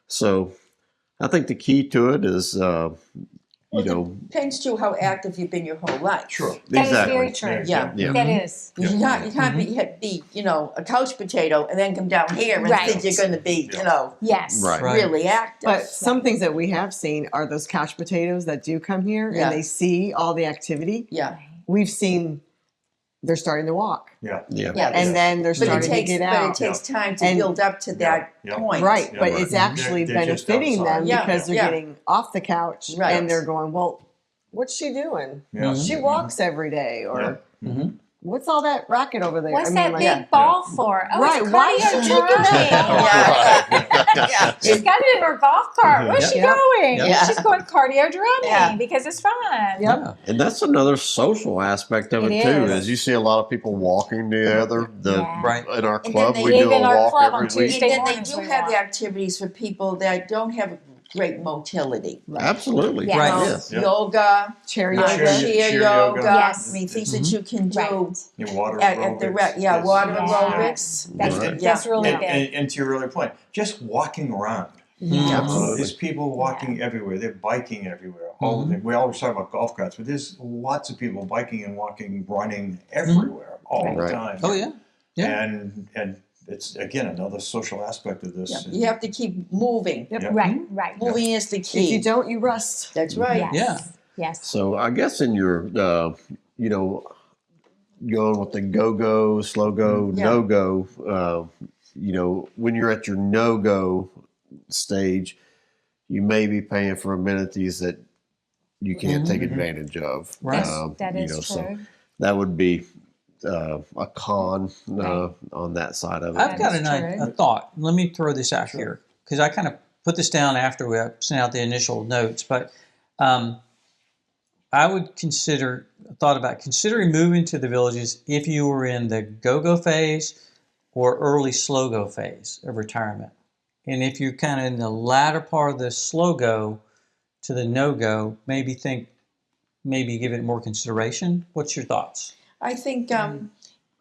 so I think the key to it is Depends too how active you've been your whole life. Sure. That is exactly. very true. Yeah. Yeah. That is. You can't be a couch potato and then come down here and Right. think you're going to be, Yes. Right. really active. But some things that we have seen are those couch potatoes that do come here Yeah. and they see all the activity. Yeah. We've seen they're starting to walk. Yeah. Yeah. Yeah. And then they're But it starting takes to get out. time to And- build up to that Yeah. point. Right, Yeah, but right. it's actually They're just benefiting them outside. Yeah, because they're yeah. getting off the couch Right. and they're going, well, what's she doing? Yeah. She walks every day, or Mhm. what's all that racket over there? What's that big yeah. ball for? Oh, Right, it's why is cardio she taking drumming. Yeah. She's got it in her golf cart. Where's she Yep. going? Yeah. She's going cardio drumming Yeah. because it's fun. Yep. Yeah. And that's another social aspect of it, It too. is. Is you see a lot of people walking together. Yeah. Right. In our And club, then we they- do Even a our walk club on every week. Tuesday And then they mornings do we have walk. the activities for people that don't have great motility. Absolutely. Yeah. Right. Yes. Yeah. Yoga, Chair Yeah. yoga. chair Chair yoga. yoga. Yes. I mean, things that you can do Right. Your water at aerobics. the water Yeah. aerobics. That's, Right. that's really And, big. and to your earlier point, just walking around. Absolutely. There's people walking everywhere. They're biking everywhere. All of them. We always talk about golf carts, but there's lots of people biking and walking, running everywhere all the Right. time. Oh yeah. Yeah. And it's again another social aspect of this. Yeah. You have to keep moving. Yep. Yeah. Right, right. Moving is the If you key. don't, you rust. That's right. Yes. Yeah. Yes. So I guess in your, going with the go, slow go, Yeah. no go, when you're at your no go stage, you may be paying for amenities that you can't take advantage of. Right. That is true. So that would be a con Right. on that side of it. I've got That is a true. thought. Let me throw this out here because I kind of put this down after we sent out the initial notes, but I would thought about considering moving to the Villages if you were in the go-go phase or early slow-go phase of retirement. And if you're kind of in the latter part of the slow-go to the no-go, maybe give it more consideration. What's your thoughts? I think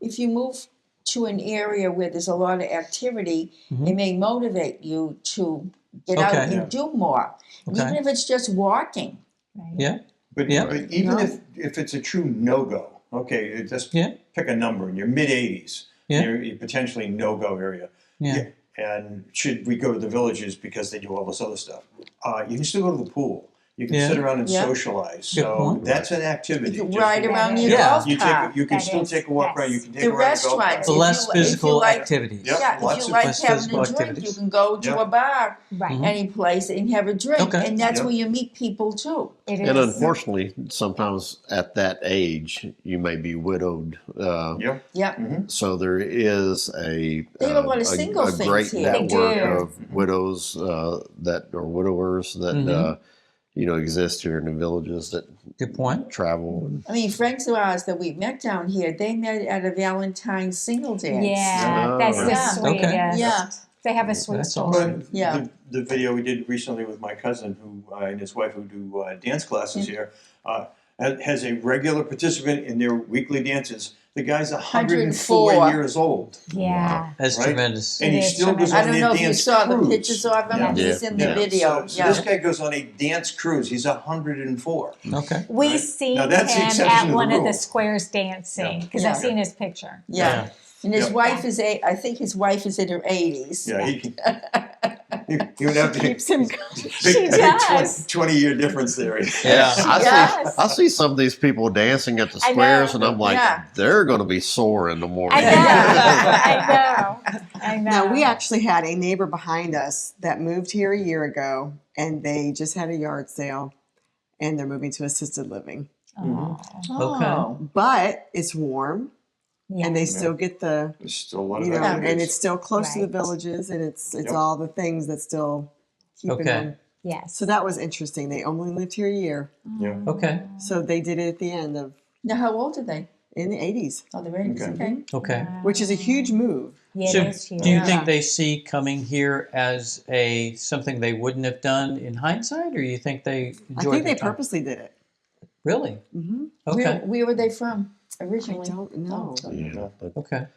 if you move to an area where there's a lot of activity, it may motivate you to get out Okay. and do more, Okay. even if it's just walking. Right. Yeah. But, Yeah. but even No. if it's a true no-go, okay, just Yeah. pick a number in your mid-80s, Yeah. you're potentially no-go area. Yeah. And should we go to the Villages because they do all this other stuff? You can still go to the pool. You can Yeah. sit around and Yeah. socialize. Good So point. that's an activity. You can Just ride walk. around your Yeah. golf You cart. can That still is- take a walk around. You yes. can take The a ride on a golf restaurants, cart. The If less you- if you physical like- activities. Yep. Yeah, if Lots you of like less having physical a drink, activities. you can go to Yeah. a bar Right. any place and have a drink, Okay. and that's Yep. where you meet people too. It And is. unfortunately, sometimes at that age, you may be widowed. Yep. Yeah, So there is a They have a lot of single a things great here. They network do. of widows that or widowers that exist here in the Villages that Good point. travel. I mean, friends of ours that we met down here, they met at a Valentine's single dance. Yeah, that's the Yeah. sweetest. Okay. Yeah. They have a sweet That's story. awesome. Yeah. The video we did recently with my cousin who and his wife who do dance classes here has a regular participant in their weekly dances. The guy's 104 104. years old, Yeah. That's Right? tremendous. and he It is still goes tremendous. I on don't their know if you dance saw the cruise. pictures of him. Yeah. He's in the Yeah. video. So Yeah. this guy goes on a dance cruise. He's 104. Okay. We Right. seen Now, that's the him exception at to the one of the rule. squares dancing because Yeah. I've seen his picture. Yeah. And his Yeah. wife is I think his wife is in her 80s. Yeah, he would have to Keeps him She does. 20-year difference there. Yeah. Yes. I see some of these people dancing at the I know. squares, and I'm like, Yeah. they're going to be sore in the morning. I know. I know. Now, we actually had a neighbor behind us that moved here a year ago, and they just had a yard sale, and they're moving to assisted living. Oh, Oh. But it's warm, yeah. and they still get the, There's still a lot of you know, activities. and it's still close to the Right. Villages, and it's Yep. all the things that still keep Okay. them. Yes. So that was interesting. They only lived here a year, Yeah. Okay. so they did it at the end of Now, how old are they? in the 80s, Oh, they're 80s. Okay. Okay. Okay. which is a huge move. Yeah, So, it is huge. do you Yeah. think they see coming here as something they wouldn't have done in hindsight, or you think they I enjoyed think their they time? purposely did it. Really? Hmm Okay. Where were they from I originally? don't know. Oh. Yeah, but Okay.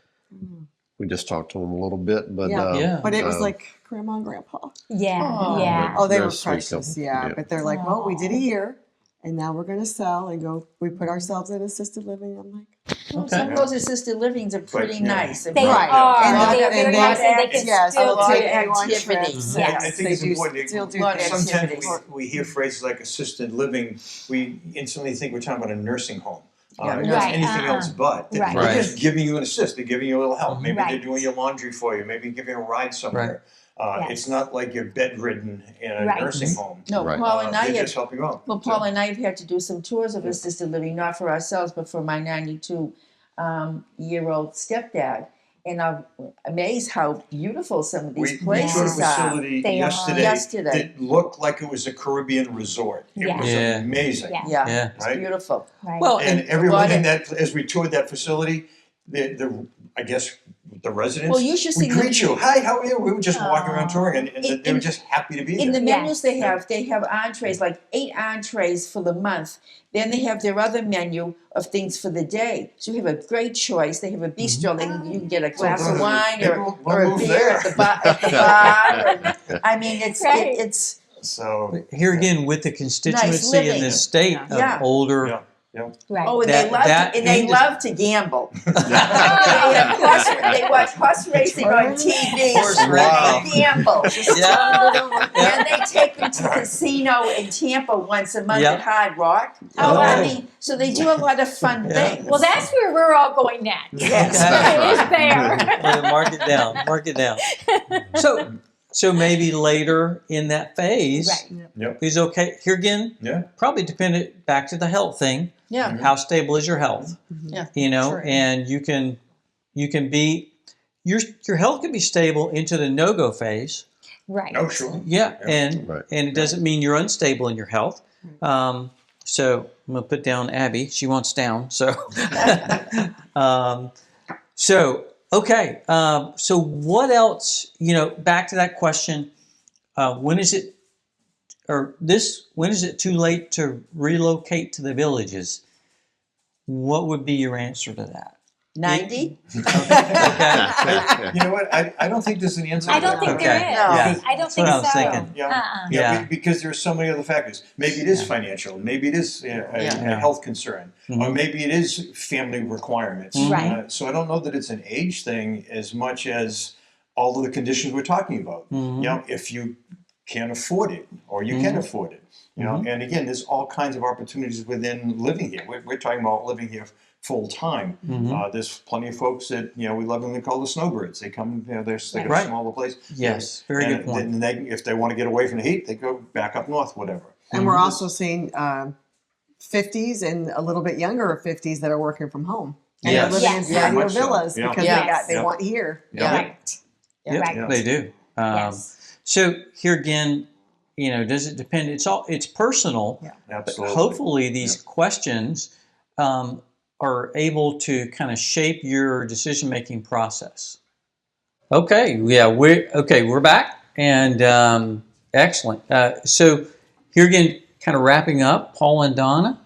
we just talked to them a little bit, but Yeah. Yeah. But it was like grandma and grandpa. Yeah, Oh. yeah. Oh, they They're were sweet precious, couple. yeah. Yeah. But they're like, well, we did a year, and now we're going to sell and go. We put ourselves in assisted living. I'm like, Well, Okay. some of those assisted livings are pretty yeah. nice. They Right. are. And They're then- very and nice, then- and they can yes, still they'll lot do take of you on activities. trips. Yeah. Yes, I think they it's do important. still do Lot of things. Sometimes activities. we hear phrases like assisted living, we instantly think we're talking about a nursing home. Yeah. It's Right, anything else but. They're Right. Right. just giving you an assist. They're giving you a little help. Maybe they're Right. doing your laundry for you. Maybe giving you a ride somewhere. Yes. It's not like you're bedridden in a Right. nursing home. No, Right. Paul and I They had just help you out. Well, Paul and I have had to do some tours of assisted living, not for ourselves, but for my 92-year-old stepdad. And I'm amazed how beautiful some of We these went to a places are. facility They are. yesterday that looked like it was a Caribbean resort. It Yeah. was Yeah. amazing. Yeah. Yeah, Yeah. it's Right. beautiful. Right. Well, And and everyone in But- that, as we toured that facility, the I guess the residents Well, you should would see them- greet you. Hi, how are you? We were just walking around touring, and In- they were in- just happy to be In there. the Yes. menus they have entrees, like 8 entrees for the month. Then they have their other menu of things for the day. So you have a great choice. They have a bistro. You can get a glass of wine maybe or we'll a move beer there. at the bar. And, I mean, Right. it's So here again with the constituency in living. this state Yeah. of older. yeah, right. oh, and That- they love that to, and they indus- love to gamble. Oh, They watch horse racing on TV. Horse and racing. they gamble. Yeah. And they take them to the casino in Tampa once a month Yeah. at Hard Rock. Oh. I mean, so they do a lot of fun Yeah. things. Well, that's where we're all going next. Yes. It's there. Yeah, mark it down. Mark it down. So maybe later in that phase Right. Yep. is okay. Here again, yeah. probably dependent back to the health thing. Yeah. How stable is your health? Yeah. You know, True. and you can be your health can be stable into the no-go phase, Right. Oh, sure. Yeah, and Right. it doesn't mean you're unstable in your health. So I'm gonna put down Abby. She wants down. So, okay. So what else? Back to that question. When is it too late to relocate to the villages? What would be your answer to that? 90? Okay. You know what? I don't think there's an answer. I to don't that. think there is. Yeah. I don't That's think what I was so. thinking. Yeah. Yeah. Because there's so many other factors. Maybe it is financial. Maybe it is a health concern. Or maybe it is family requirements. Right. So I don't know that it's an age thing as much as all of the conditions we're talking about. If you can't afford it or you can afford it. And again, there's all kinds of opportunities within living here. We're talking about living here full time. There's plenty of folks that we lovingly call the snowbirds. They come, they got a smaller place. Yes, very good point. And if they want to get away from the heat, they go back up north, whatever. And we're also seeing 50s and a little bit younger 50s that are working from home. And Yes. they're living Yes. in patio Very much so. villas Yeah. because Yes. they want here. Right. Yep, Right. they do. Yes. So here again, does it depend? It's personal. Yeah. But Absolutely. hopefully these questions are able to kind of shape your decision-making process. Okay, yeah, we're back, and excellent. So here again, kind of wrapping up, Paul and Donna,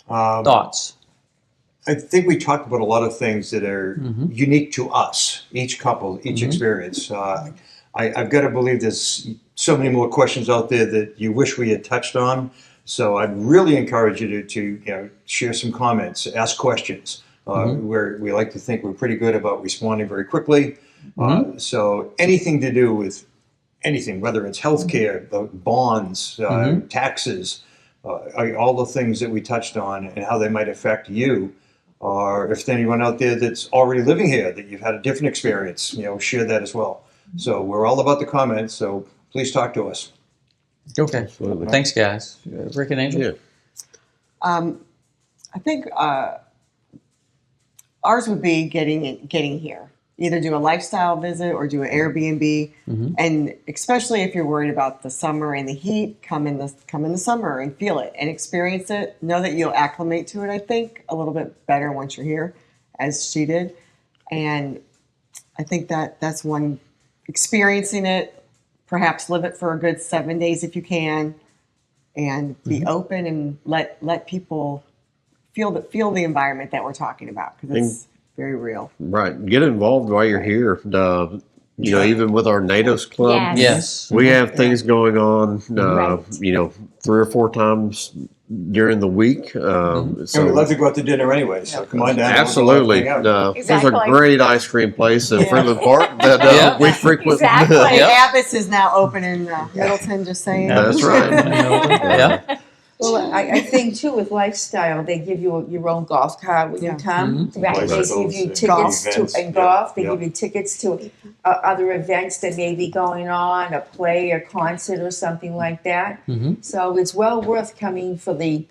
thoughts? I think we talked about a lot of things that are unique to us, each couple, each experience. I've got to believe there's so many more questions out there that you wish we had touched on. So I'd really encourage you to share some comments, ask questions. We like to think we're pretty good about responding very quickly. So anything to do with anything, whether it's healthcare, bonds, taxes, all the things that we touched on and how they might affect you. Or if there's anyone out there that's already living here, that you've had a different experience, share that as well. So we're all about the comments, so please talk to us. Okay, Absolutely. thanks, guys. Rick and Angel? Yeah. I think ours would be getting here. Either do a lifestyle visit or do an Airbnb, and especially if you're worried about the summer and the heat, come in the summer and feel it and experience it. Know that you'll acclimate to it. I think a little bit better once you're here, as she did, and I think that's one. Experiencing it, perhaps live it for a good 7 days if you can, and be open and let people feel the environment that we're talking about, because it's very real. Right. Get involved while you're here. Even with our Natives Club, Yes. Yes. we have things going on, Right. 3 or 4 times during the week. And we'd love to go out to dinner anyway, so come on down. Absolutely. We'll go out and hang out. There's a great ice cream place in Freeland Park that Yeah. we frequent. Exactly. Yep. Abbas is now open in Middleton, just saying. That's right. Yeah. Well, I think too with lifestyle, they give you your own golf cart when you come. Right. They give you tickets to golf. They give you tickets to other events that may be going on, a play, a concert, or something like that. So it's well worth coming for the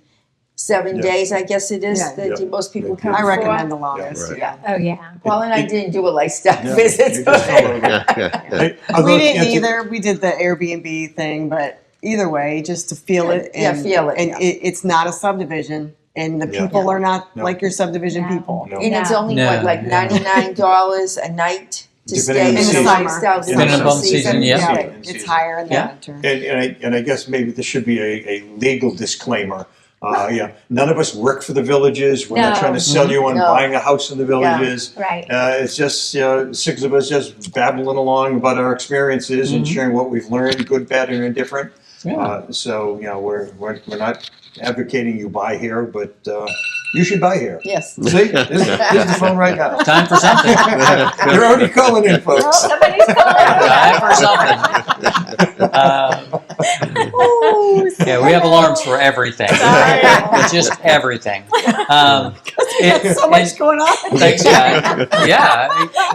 7 days, I guess it is, Yeah. that most people come I for. recommend the longest. Right. Yeah. Oh, yeah. Paul and I didn't do a lifestyle Yeah, visit. you just all over. We didn't either. We did the Airbnb thing, but either way, just to feel it. Yeah, And, feel it, And yeah. it's not a subdivision, and the people are not No. like your subdivision No. people. No. And it's only No. like $99 a night to Depending stay on in the the season. lifestyle Depending upon the season, yeah. Yeah, In it's season. higher in the Yeah. winter. And I guess maybe there should be a legal disclaimer. None of us work for the villages. We're not No. trying to sell you on No. buying a house in the villages. Right. It's just 6 of us just babbling along about our experiences and sharing what we've learned, good, bad, and indifferent. Yeah. So we're not advocating you buy here, but you should buy here. Yes. See, this is the phone right now. Time for something. You're already calling in, folks. Somebody's calling. Time for something. Yeah, we have alarms for everything. Just everything. So much going on. Thanks, guys. Yeah,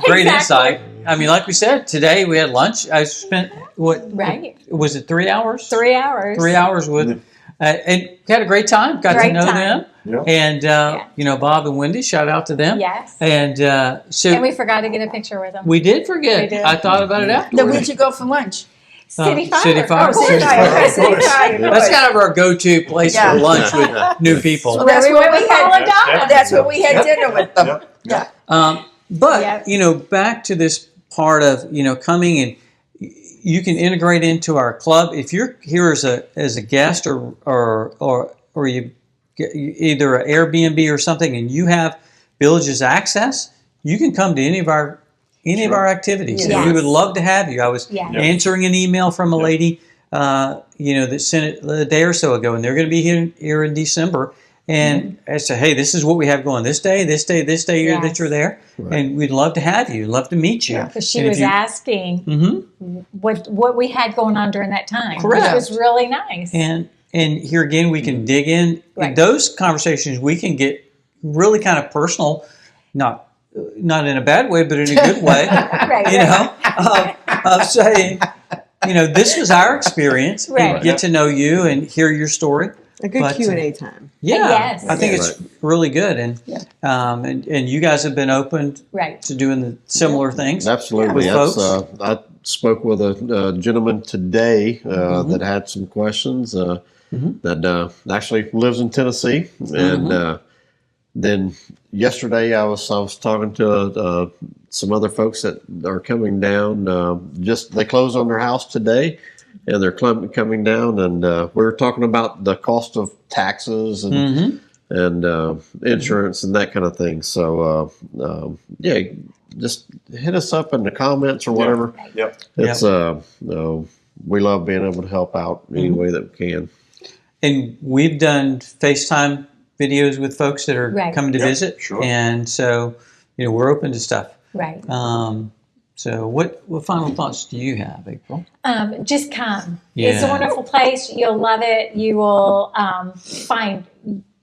great Exactly. insight. I mean, like we said, today we had lunch. I spent, Right. was it 3 hours? 3 hours. 3 hours with And we had a great time. Got to Great know time. them. Yeah. And, you know, Bob and Wendy, shout out to them. Yes. And so And we forgot to get a picture with them. we did forget. We did. I thought about it Then afterwards. where'd you go for lunch? City Fire. City Fire. Of course. City Fire. City Fire. That's kind of our go-to place Yeah. for lunch with new people. Well, that's Where we where went we with Paula had. Donna. That's where we had dinner with them. Yep. Yeah. But Yep. you know, back to this part of coming and you can integrate into our club if you're here as a guest or you get either an Airbnb or something and you have Villages access. You can come to any of our activities. Yes. And we would love to have you. I was Yeah. answering an email from a lady, that sent it a day or so ago, and they're going to be here in December. And I said, hey, this is what we have going this day Yes. that you're there, and we'd love to have you, love to meet you. Because she And if was you- asking Mhm. what we had going on during that time. Correct. Which was really nice. And here again, we can dig in. Right. In those conversations, we can get really kind of personal, not in a bad way, but in a good way. Right, You right. know, of saying, this was our experience, Right. and get to know you and hear your story. A good But, Q&A time. Yeah, Yes. I think it's really good, and and you guys have been open Right. to doing the similar things. Absolutely. With That's, folks. I spoke with a gentleman today that had some questions that actually lives in Tennessee. And then yesterday I was talking to some other folks that are coming down. They closed on their house today. And they're coming down, and we were talking about the cost of taxes and insurance and that kind of thing. So, just hit us up in the comments or whatever. Yep. It's we love being able to help out any way that we can. And we've done FaceTime videos with folks that are Right. coming to Yep, visit, sure. and so we're open to stuff. Right. So what final thoughts do you have, April? Just come. It's a Yeah. wonderful place. You'll love it. You will find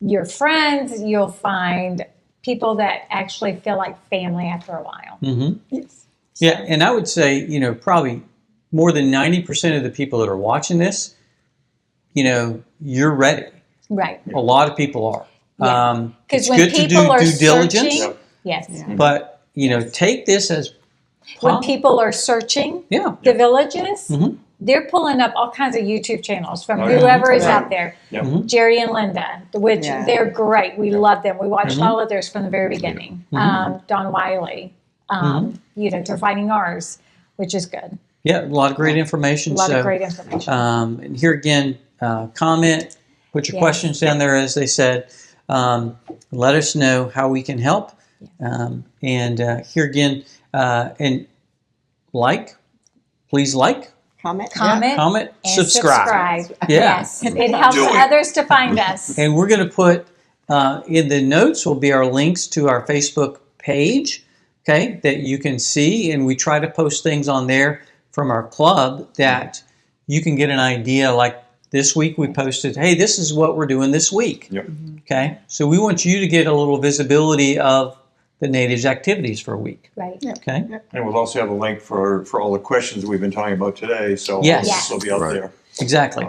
your friends. You'll find people that actually feel like family after a while. Mm-hmm. Yes. Yeah, and I would say probably more than 90% of the people that are watching this, you're ready. Right. A lot of people are. Yeah. It's Because when good to people do are due diligence, searching, yes. Yeah. but take this as When people are searching yeah. the villages, Mhm. they're pulling up all kinds of YouTube channels from Oh, yeah. whoever is Right. out there. Yep. Jerry and Linda, which Yeah. they're great. We love them. We watched Mhm. all of theirs from the very beginning. Don Wiley, they're fighting ours, which is good. Yeah, a lot of great information. A lot so, of great information. And here again, comment, put your Yes. questions down there, as they said. Let us know how we can help. And here again, and please Comment. Comment comment, and subscribe. subscribe. Yeah. Yes, it helps Do it. others to find us. And we're going to put in the notes will be our links to our Facebook page, okay, that you can see. And we try to post things on there from our club that you can get an idea. Like this week we posted, hey, this is what we're doing this week. Yep. Okay, so we want you to get a little visibility of the natives' activities for a week. Right. Okay, And we'll also have a link for all the questions we've been talking about today. So Yes. Yes. they'll be out Right. there. exactly.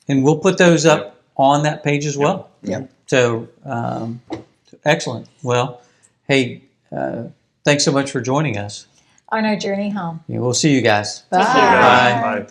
And we'll put those up on that page as well. Yep. So, excellent. Well, hey, thanks so much for joining us. On our journey home. Yeah, we'll see you guys. Take care. Bye. Bye.